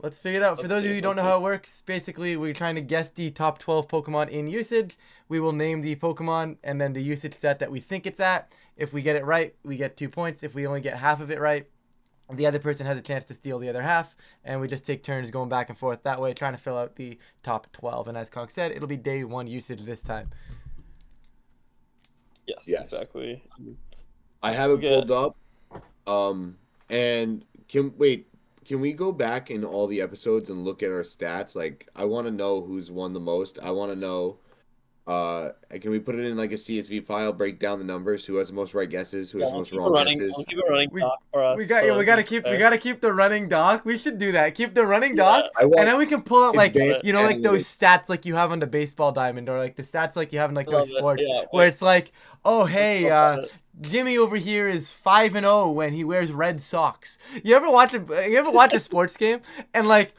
let's figure it out. For Let's those of see. you who don't know how it works, basically we're trying to guess the top 12 Pokemon in usage. We will name the Pokemon and then the usage set that we think it's at. If we get it right, we get 2 points. If we only get half of it right, the other person has a chance to steal the other half, and we just take turns going back and forth that way, trying to fill out the top 12. And as Conk said, it'll be day one usage this time. Yes. Yes. Exactly. I have it Okay. pulled up. And can we go back in all the episodes and look at our stats? Like, I want to know who's won the most. I want to know. Can we put it in like a CSV file? Break down the numbers. Who has the most right guesses? Who Yeah. has the We'll most keep it wrong running. guesses? We'll keep it running We doc for us. we got so we it's gotta keep we fair. gotta keep the running doc. We should do that. Keep the running Yeah. doc, I and want then we can pull out like advanced like those analytics. stats like you have on the baseball diamond, or like the stats like you have in like I love those it. sports, Yeah. where Wait. it's like, oh Let's hey, look at it. Jimmy over here is 5-0 when he wears red socks. You ever watch a sports game and like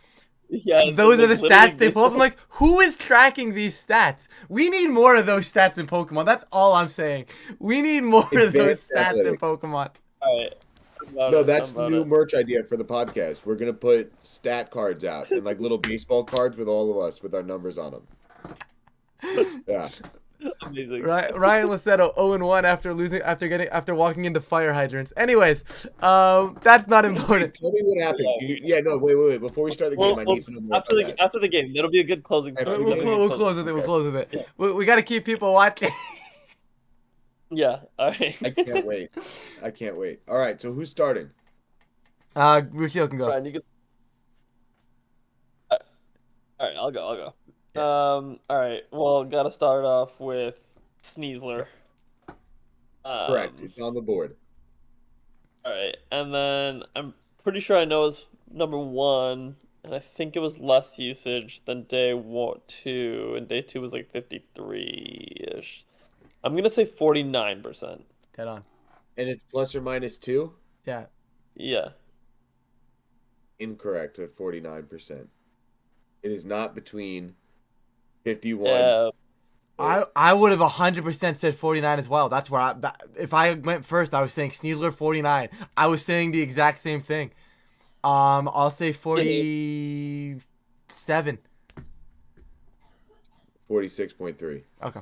Yeah. those are like, the literally stats they this pull up? I'm one. like, who is tracking these stats? We need more of those stats in Pokemon. That's all I'm saying. We need more of those Advanced stats in analytics. Pokemon. All right. I'm about No, it. that's I'm the about new it. merch idea for the podcast. We're gonna put stat cards out and like little baseball cards with all of us with our numbers on them. Yeah. Amazing. Ryan Lassetto 0-1 after walking into fire hydrants. Anyways, that's not important. Tell me what happened. Yeah, no, wait. Before we start the game, I need to know more after about the that. after the game, that'll be a good closing After story. the We'll, game. we'll close with it. We'll Okay. close with it. Yeah. We got to keep people watching. Yeah. All right. I can't wait. I can't wait. All right, so who's starting? Rushio can go. Brian, you can. All right, I'll go. Yeah. All right. Well, gotta start off with Sneasler. Correct. It's on the board. All right, and then I'm pretty sure I know his number one, and I think it was less usage than two, and day two was like 53-ish. I'm gonna say 49%. Dead on. And it's plus or minus 2? Yeah. Yeah. Incorrect at 49%. It is not between 51. Yeah. I would have 100% said 49 as well. That's where if I went first, I was saying Sneasler 49. I was saying the exact same thing. I'll say 47. 46.3. Okay.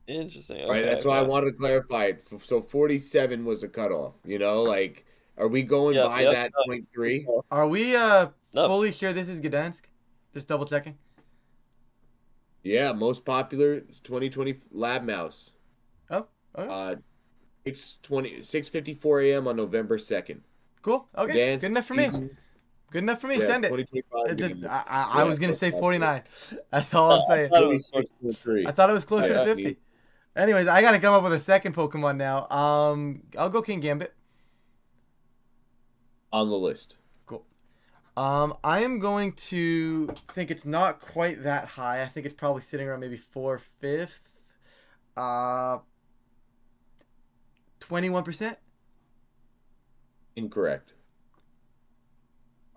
Interesting. Right, Okay, that's why I okay. wanted to clarify it. So 47 was the cutoff. You know, like, are we going Yep, by yep. that point three? Are we Nope. fully sure this is Gdansk? Just double checking. Yeah, most popular 2020 lab mouse. Oh, okay. 6:54 a.m. on November 2nd. Cool. Okay. Dance Good enough for me. season. Good enough for me. Yeah, Send it. 2025 It just meeting. I was gonna Most say popular. 49. That's all I'm I saying. thought it was 46.3. I thought it was closer to Yeah. 50. Anyways, I gotta come up with a second Pokemon now. I'll go King Gambit. On the list. Cool. I am going to think it's not quite that high. I think it's probably sitting around maybe 4/5. 21%. Incorrect.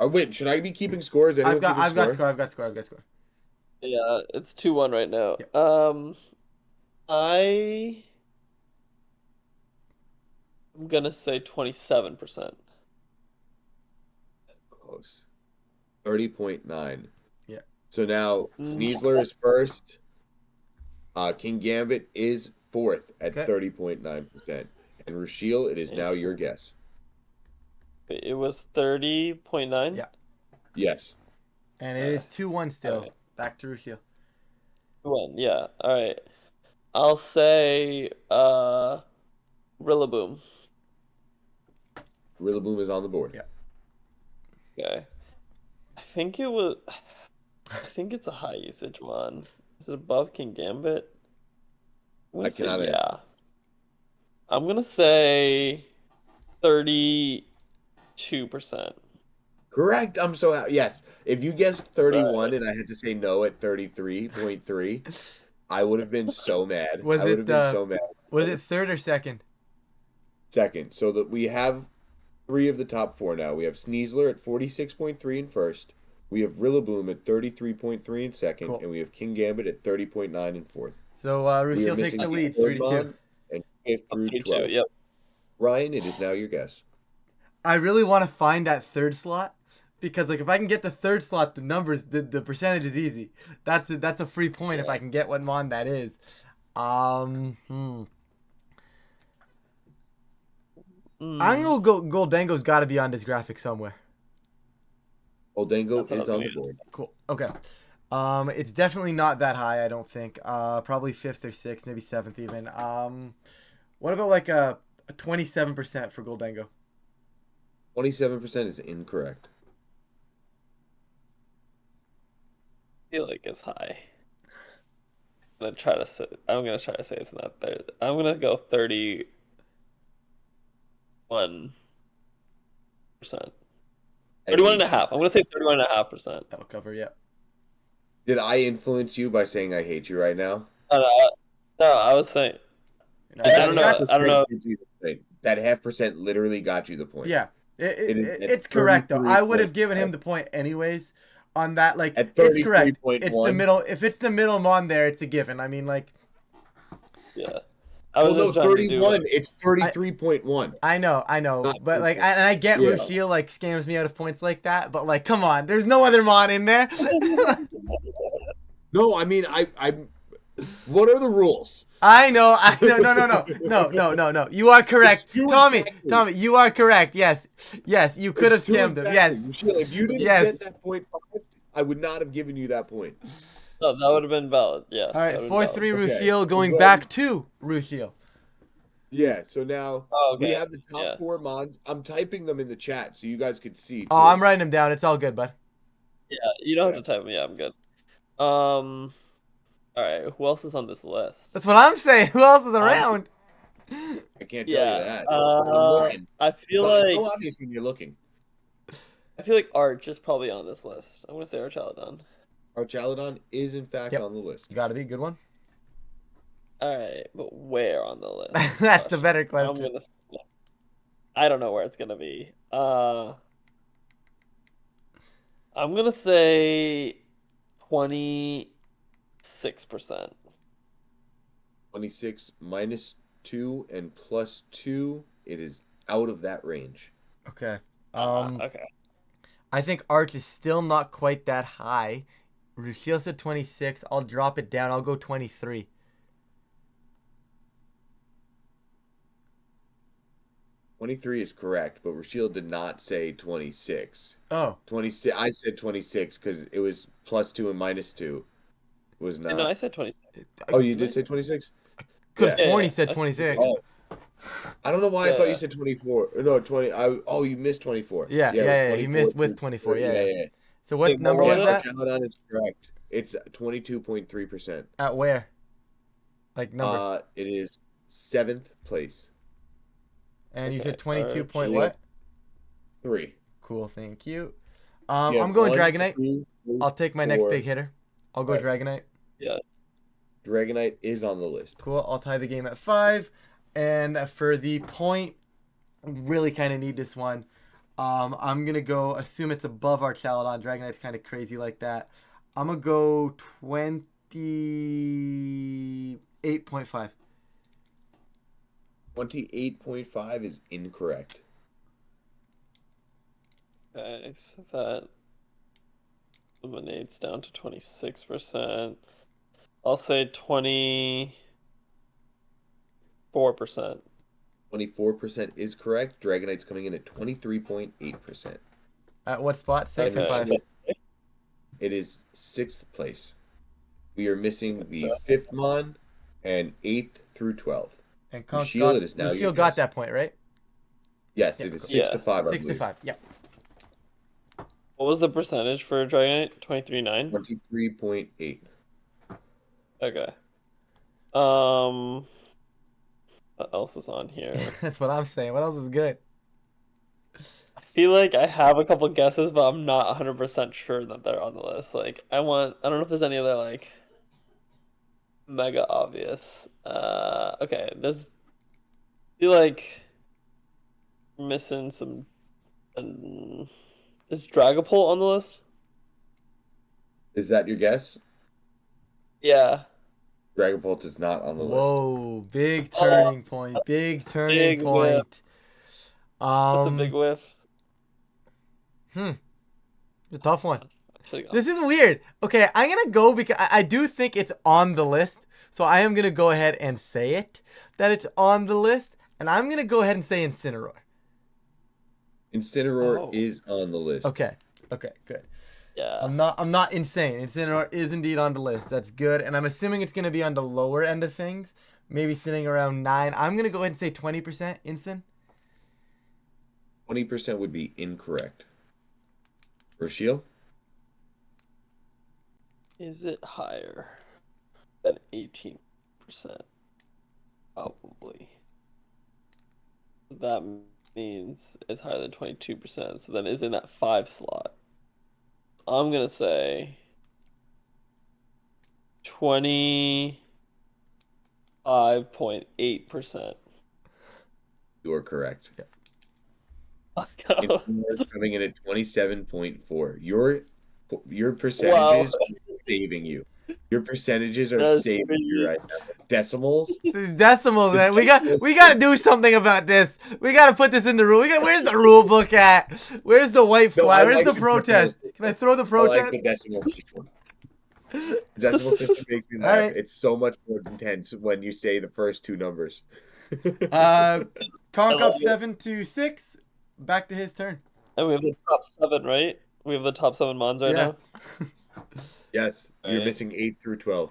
Wait, should I be keeping score? Is anyone keeping I've got score? score. I've got score. I've got score. Yeah, it's 2-1 right now. Yep. I'm gonna say 27%. Close. 30.9. Yeah. So now Sneasler is first. King Gambit is fourth at Okay. 30.9%. And Rushiel, it is now your guess. It was 30.9? Yeah. Yes. And it is 2-1 still. Okay. Back to Rushiel. 2-1, yeah. All right. I'll say Rillaboom. Rillaboom is on the board. Yeah. Okay. I think it's a high usage one. Is it above King Gambit? I'm gonna say cannot answer. yeah. I'm gonna say 32%. Correct. I'm so happy. Yes. If you guessed 31 and I had to say no at 33.3, I would have been so mad. Was I would have it been so mad. was it third or second? Second. So that we have 3 of the top 4 now. We have Sneasler at 46.3 in first. We have Rillaboom at 33.3 in second. Cool. And we have King Gambit at 30.9 in fourth. So We are Rushiel takes missing the lead, third 3-2. mon and 5th through 32, 12. yep. Ryan, it is now your guess. I really want to find that third slot because like if I can get the third slot, the numbers, the percentage is easy. That's a free point if I can get what mon that is. I'm gonna go Goldango's got to be on this graphic somewhere. Oldango That's what I is was on the gonna board. Cool. Okay. It's definitely not that high, I don't think. Probably 5th or 6th, maybe 7th even. What about like a 27% for Goldango? 27% is incorrect. I feel like it's high. I'm gonna try to say it's not there. I'm gonna go 31%. 31.5. I'm gonna say 31.5%. That'll cover, yeah. Did I influence you by saying I hate you right now? No, I was saying I don't know. I don't know. That 0.5% literally got you the point. Yeah, It is at it's correct though. I would have 33.5. given him the point anyways on that. Like At it's correct. 33.1. It's the middle. If it's the middle mon there, it's a given. I mean, like Yeah. I was Well, just no, trying to do 31. It's 33.1. I know, Not but like, 34. and I get Yeah. Rushiel like scams me out of points like that. But like, come on, there's no other mon in there. No, I mean, I'm. What are the rules? I know. No. You are correct, It's true Tommy. exactly. Tommy, you are correct. Yes, you could have It's true scammed him. exactly. Yes, Michelle, if you didn't Yes. get that 0.5, I would not have given you that point. No, that would have been valid. Yeah. All right, 4-3 Okay. Rushiel going Well, back to Rushiel. Yeah, so now Oh, we okay. have the top Yeah. 4 mons. I'm typing them in the chat so you guys could see. Too. Oh, I'm writing them down. It's all good, bud. Yeah, you don't have to type them. Yeah, I'm good. All right, who else is on this list? That's what I'm saying. Who else is around? I can't tell Yeah. you that. I'm looking. I feel It's so like obvious when you're looking. Arch is probably on this list. I'm gonna say Archaladon. Archaladon is in fact Yep. on the list. You gotta be good one. All right, but where on the list? That's the better question. I don't know where it's gonna be. I'm gonna say 26%. 26 minus 2 and plus 2. It is out of that range. Okay. Okay. I think Arch is still not quite that high. Rushiel said 26. I'll drop it down. I'll go 23. 23 is correct, but Rashiel did not say 26. Oh. 26. I said 26 because it was +2 and -2. Was No, not. I said 26. Oh, you did say 26? Could Yeah. have sworn he Yeah, said I said 26. Oh, I don't know why I thought you Yeah. said 24. No, 20. Oh, you missed 24. Yeah, Yeah, it was yeah. He 24 missed with through 24. Yeah, 30. yeah. Yeah. So Wait, what what number was was it? that? Ramadan is correct. It's 22.3%. At where? Like number. It is 7th place. And you said Okay, 22 Arch. point Yeah. what? 3. Cool, thank you. You have I'm going 1, Dragonite. 2, 3, I'll take my next 4. big hitter. I'll go Right. Dragonite. Yeah. Dragonite is on the list. Cool. I'll tie the game at 5. And for the point, really kind of need this one. I'm gonna go assume it's above our Chaladon. Dragonite's kind of crazy like that. I'm gonna go 28.5. 28.5 is incorrect. Okay, so that eliminates down to 26%. I'll say 24%. 24% is correct. Dragonite's coming in at 23.8%. At what spot? 6 or Okay. 5? It is 6th place. We are missing the 5th Mon and 8th through 12th. And Lucille, it is now your Lucille got guess. that point, right? Yes, Yeah, it is cool. 6 to Yeah. 5. I 6 to believe. 5. Yeah. What was the percentage for Dragonite? 23.9? 23.8. Okay. What else is on here? That's what I'm saying. What else is good? I feel like I have a couple guesses, but I'm not 100% sure that they're on the list. Like, I don't know if there's any other, like, mega obvious. Okay, I feel like we're missing some. Is Dragapult on the list? Is that your guess? Yeah. Dragapult is not on the list. Whoa, big Oh, turning point. Big turning big whiff. point. That's a big whiff. It's a tough one. Actually, This is weird. Okay, I'm gonna go because I do think it's on the list. So I am gonna go ahead and say it that it's on the list, and I'm gonna go ahead and say Incineroar. Incineroar Oh. is on the list. Okay, good. yeah. I'm not insane. Incineroar is indeed on the list. That's good, and I'm assuming it's gonna be on the lower end of things, maybe sitting around 9. I'm gonna go ahead and say 20% Incin. 20% would be incorrect. Rochelle? Is it higher than 18%? Probably. That means it's higher than 22%. So then is in that 5 slot. I'm gonna say 25.8%. You are correct. Let's go. Incineroar coming in at 27.4. Your percentages are saving you. Your percentages are That's saving you right now. Decimals? Decimals, man. We gotta do something about this. We gotta put this in the rule. Where's the rule book at? Where's the white No, flag? I Where's like the the protest? decimal Can I throw the I like protest? the decimal system. The decimal system makes me laugh. Alright. It's so much more intense when you say the first two numbers. Conk love up it. 7 to 6. Back to his turn. And we have the top 7, right? We have the top 7 Mons right Yeah. now. Yes, you're Right. missing 8 through 12.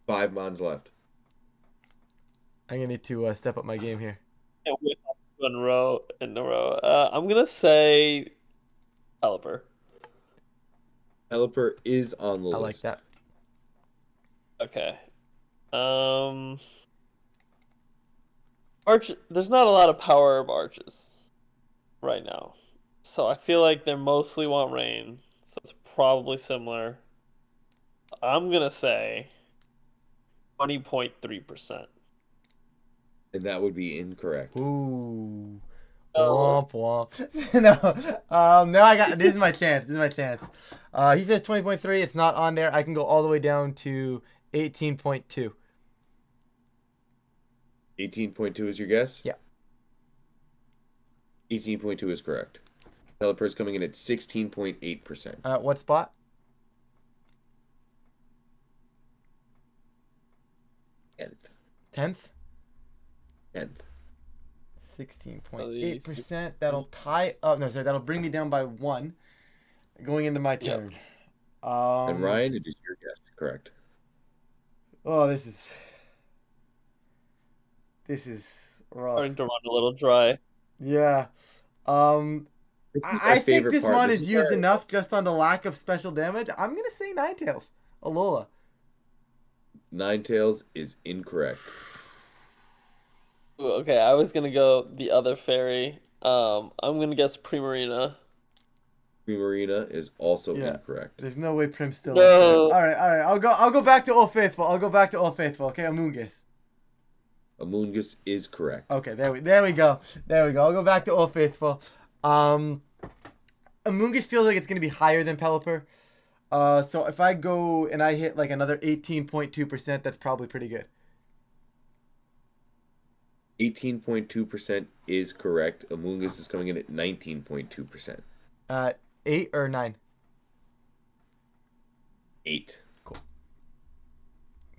5 Mons left. I'm gonna need to step up my game here. And we have in a row. I'm gonna say Pelipper. Pelipper is on the I list. like that. Okay. Arch. There's not a lot of power of arches right now, so I feel like they mostly want rain. So it's probably similar. I'm gonna say 20.3%. And that would be incorrect. Ooh. Oh. Womp womp. No, I got this is my chance. He says 20.3, it's not on there. I can go all the way down to 18.2. 18.2 is your guess? Yeah. 18.2 is correct. Pelipper is coming in at 16.8%. What spot? 10th. 10th. 10th. 16.8%. That'll tie. Oh no, sorry. That'll bring me down by 1. Going into my Yep. turn. And Ryan, it is your guess. Correct. Oh, this is rough. Starting to run a little dry. Yeah. This is my I think favorite this part. mon This is used where- enough just on the lack of special damage. I'm gonna say Ninetales. Alola. Ninetales is incorrect. Ooh, okay, I was gonna go the other fairy. I'm gonna guess Primarina. Primarina is also Yeah. incorrect. There's no way Prim's still No. up there. All right. I'll go back to Old Faithful. Okay, Amoonguss. Amoonguss is correct. Okay, there we go. I'll go back to Old Faithful. Amoonguss feels like it's gonna be higher than Pelipper. So if I go and I hit like another 18.2%, that's probably pretty good. 18.2% is correct. Amoonguss is coming in at 19.2%. 8 or 9. 8.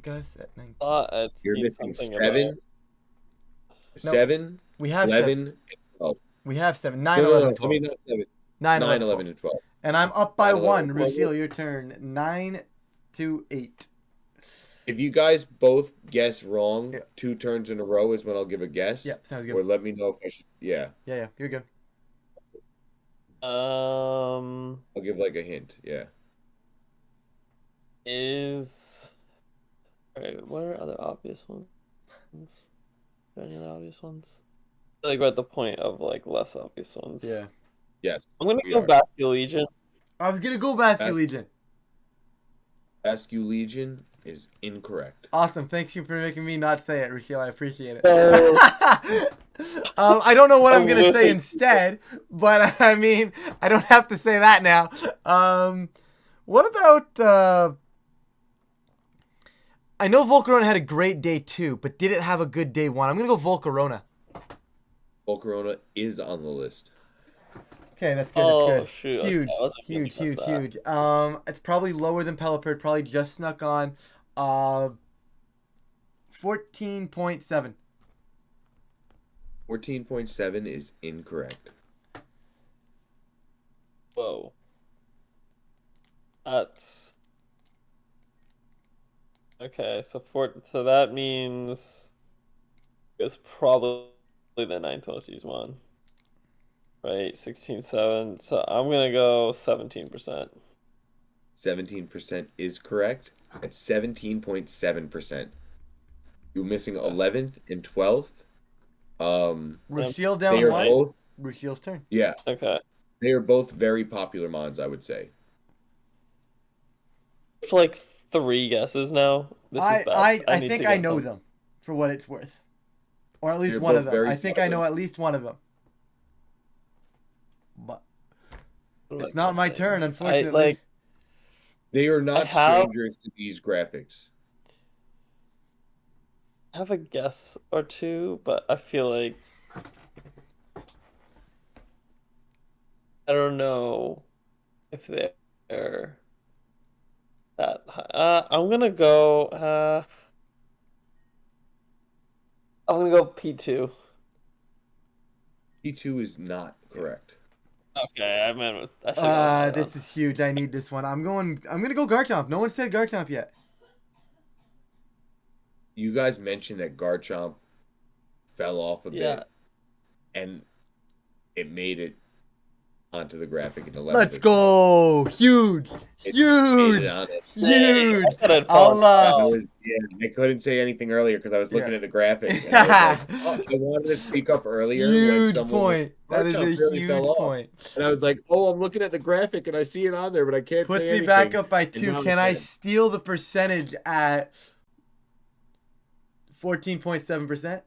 Gus at 9. I'd You're seen missing something 7, about- 7, We have 11, 7. and 12. We have 7. 9, No, 11, I 12. mean not 7. 9, 9, 11, 11, and 12. And I'm up by 9, 11, 1. 12. Rushil, your turn. 9 to 8. If you guys both guess wrong Yeah. 2 turns in a row is when I'll give a guess. Yep, sounds Or good. let me know if I should. Yeah, Yeah, you're good. I'll give like a hint. Yeah. Alright, what are other obvious ones? Are there any other obvious ones? I feel like we're at the point of like less obvious ones. Yeah. Yes. I'm gonna We go are. Basculegion. I was going to go Basculegion. Basculegion is incorrect. Awesome. Thanks you for making me not say it, Rushil. I appreciate it. No. I don't know what I'm I'm going to say with you. instead, but I mean, I don't have to say that now. What about... I know Volcarona had a great day 2, but did it have a good day 1? I'm going to go Volcarona. Volcarona is on the list. Okay, that's good. Oh, That's good. shoot, okay, Huge, I wasn't gonna huge. trust that. It's probably lower than Pelipper. Probably just snuck on. 14.7. 14.7 is incorrect. Whoa. That's okay, so that means it's probably the ninth most used one. Right, 16.7. So I'm gonna go 17%. 17% is correct. At 17.7%. You're missing 11th and 12th. Rushil They down are 1. both. Rushil's turn. Yeah, Okay. they are both very popular mons, I would say. For like 3 guesses now. This is bad. I need think to I get know some- them, for what it's worth, or at least They're one both of them. very I think I know popular. at least one of them. But what am it's I not my guessing? turn, I unfortunately. They are not have- strangers to these graphics. have a guess or two, but I feel like I don't know if they're that high. I'm gonna go P2. P2 is not correct. Okay, I meant I should have This is huge. I need this one. I'm gonna go Garchomp. No one said Garchomp yet. You guys mentioned that Garchomp fell off a Yeah. bit, and it made it onto the graphic in 11th. Let's go! Huge, It huge, made it on it. huge. I thought I'd I'll fallen I couldn't say anything earlier because I was looking Yeah. at the graphic. And I was like, I wanted to speak up earlier when Huge someone point. That is a Garchomp really huge fell off. point. And I was like, oh, I'm looking at the graphic and I see it on there, but I can't Puts say me anything. back up by And 2. now Can I I can. steal the percentage at 14.7%?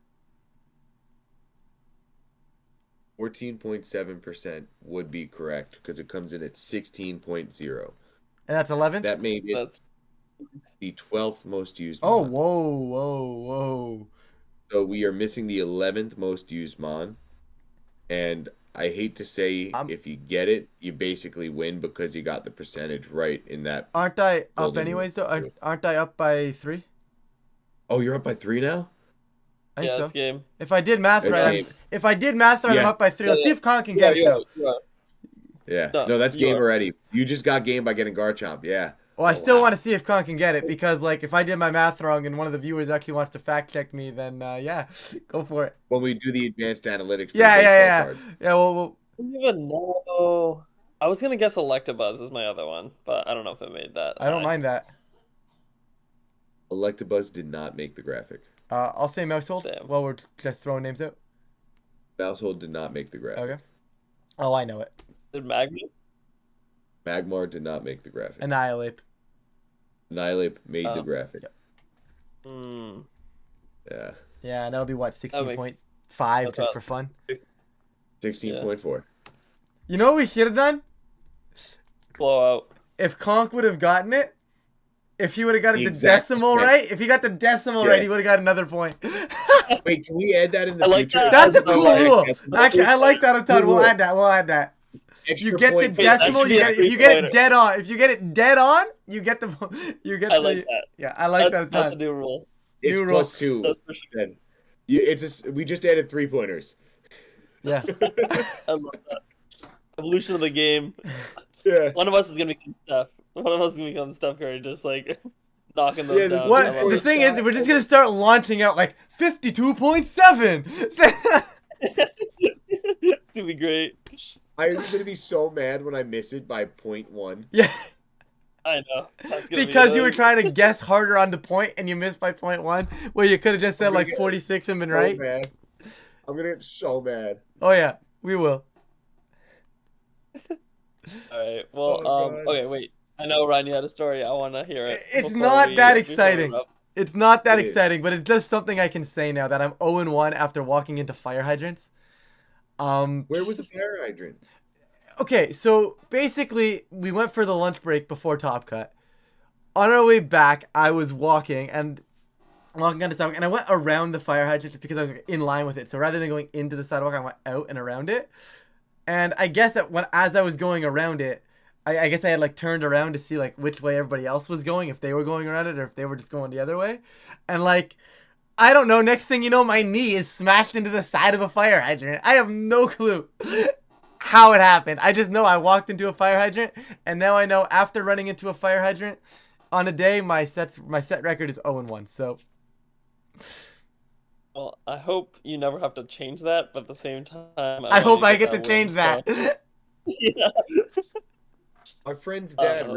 14.7% would be correct because it comes in at 16.0. And that's 11th? That made it That's the 12th most used Oh, mon. whoa. So we are missing the 11th most used mon. And I hate to say Um, if you get it, you basically win because you got the percentage right in that Aren't I up golden anyways though? rule. Aren't I up by 3? Oh, you're up by 3 now? I think Yeah, so. it's game. If I did math It's right, game. if I did math right, I'm Yeah. up by 3. Yeah, Let's see yeah. if Con can You get are, it you are, though. you are. Yeah. No, No, that's you game are. already. You just got game by getting Garchomp. Yeah. Well, I Oh, still wow. want to see if Con can get it because, like, if I did my math wrong and one of the viewers actually wants to fact check me, then yeah, go for it. When we do the advanced analytics for Yeah, the baseball yeah. card. Yeah, well, I don't even know. I was gonna guess Electabuzz is my other one, but I don't know if it made that I don't high. mind that. Electabuzz did not make the graphic. I'll say Mousehold Damn. while we're just throwing names out. Mousehold did not make the graphic. Okay. Oh, I know it. Did Magma? Magmar did not make the graphic. Annihilate. Annihilate made the Oh. graphic. Yep. Hmm. Yeah. Yeah, and that'll be what, That makes 16.5 That's just right. for fun. 16.4. You know what we should have done? Blowout. If Conk would have gotten it, if he would have gotten The the exact decimal point. right, if he got the decimal Yeah. right, he would have got another point. Wait, can we add that in the I like future? that. That's a That's cool the rule. decimal. Actually, I like that a ton. Cool We'll rule. add that. We'll add that. Extra You get the point. Wait, that decimal. should You be a get it. If you three-pointer. get it dead on, if you get it dead on, you get the. You get I the. like that. Yeah, I like that a That's a ton. new rule. It's New plus rule. 2. That's for sure. Then. We just added 3-pointers. Yeah. I love that. Evolution of the game. Yeah. One of us is gonna become Steph. One of us is gonna become Steph Curry, just like knocking those Yeah, down. I What love the it. thing is, we're just gonna start launching out like 52.7. It's gonna be great. I'm going to be so mad when I miss it by 0.1. Yeah, I know. That's gonna because be you were trying to guess harder on the point and you missed by 0.1, where you could have just said I'm gonna like get 46 and been So right. mad. I'm going to get so mad. Oh yeah, we will. All right. Well, Oh, God. okay, wait. I know Ryan, you had a story. I want to hear it. It's before not we- that before we exciting. wrap. It's not that It is. exciting, but it's just something I can say now that I'm 0-1 after walking into fire hydrants. Where was the fire hydrant? Okay, so basically, we went for the lunch break before Top Cut. On our way back, I was walking on the sidewalk, and I went around the fire hydrant just because I was in line with it. So rather than going into the sidewalk, I went out and around it. And I guess that as I was going around it, I guess I had like turned around to see like which way everybody else was going, if they were going around it or if they were just going the other way. And like, I don't know, next thing you know, my knee is smashed into the side of a fire hydrant. I have no clue how it happened. I just know I walked into a fire hydrant, and now I know after running into a fire hydrant on a day, my set record is 0-1. So Well, I hope you never have to change that, but at the same time, I hope I get to change that. Yeah. My friend's Oh, dad no.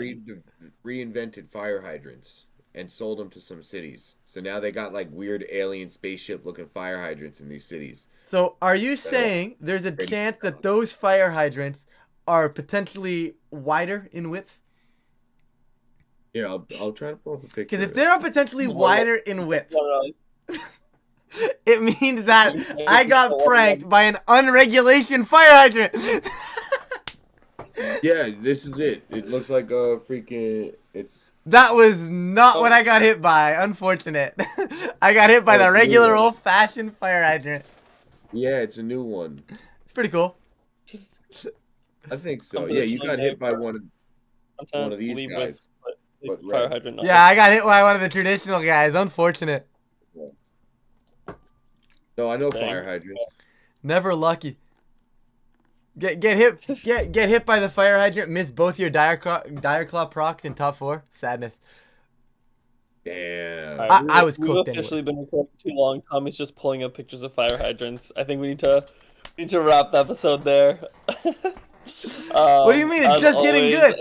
reinvented fire hydrants and sold them to some cities. So now they got like weird alien spaceship looking fire hydrants in these cities. So are you saying there's a chance that those fire hydrants are potentially wider in width? Yeah, I'll try to pull up a picture. Because if of they it. are potentially wider in width, No, it means that I got pranked by an unregulation fire hydrant. Yeah, this is it. It looks like a freaking. It's That was not what I got hit by. Unfortunate. I got hit by Oh, the it's a new regular one. old-fashioned fire hydrant. yeah, it's a new one. It's pretty cool. I think so. Yeah, you got hit by one of these leave guys. with but fire red. hydrant. Yeah, I got hit by one of the traditional guys. Unfortunate. No, I know Dang. fire hydrants. Never lucky. Get hit by the fire hydrant. Miss both your dire claw procs in top 4. Sadness. Damn. All right, I was we've cooked officially anyway. been recording too long. Tommy's just pulling up pictures of fire hydrants. I think we need to wrap the episode there. What do you mean? It's as just getting always,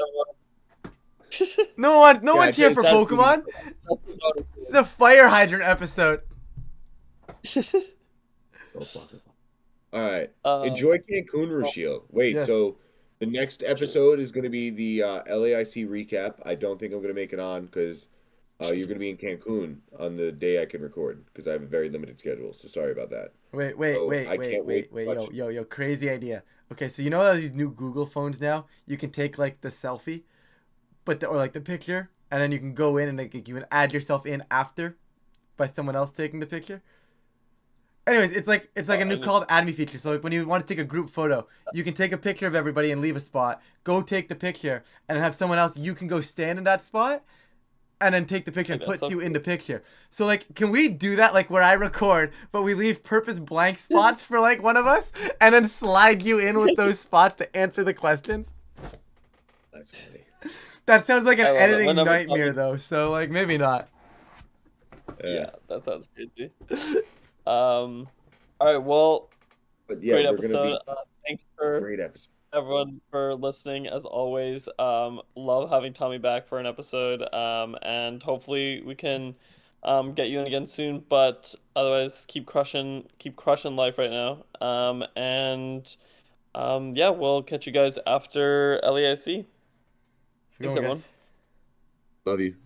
good. No one's here for that's- Pokemon. It's the fire hydrant episode. Oh, fuck it. All right. Uh, Enjoy Cancun, Ruscio. Wait, Yes. so the next episode is going to be the LAIC recap. I don't think I'm going to make it on because you're going to be in Cancun on the day I can record because I have a very limited schedule. So sorry about that. Wait, Oh, I can't wait to watch. yo, crazy idea. Okay, so you know how these new Google phones now, you can take like the selfie, or like the picture, and then you can go in and like you can add yourself in after by someone else taking the picture. Anyways, it's like a I new need- call to add me feature. So like when you want to take a group photo, you can take a picture of everybody and leave a spot. Go take the picture and have someone else. You can go stand in that spot, and then take the picture and That puts sounds you in the picture. So like, can we do that like where I record, but we leave purpose blank spots for like one of us, and then slide you in with those spots to answer the questions? That's funny. That sounds like an I love it. editing Whenever nightmare Tommy- though. So like maybe not. Yeah, that sounds crazy. All right, well, But yeah, great we're gonna episode. be Thanks for great episode. everyone for listening as always. Love having Tommy back for an episode. And hopefully we can get you in again soon. But otherwise, keep crushing life right now. Yeah, we'll catch you guys after LAIC. Keep Thanks, going, everyone. guys. Love you.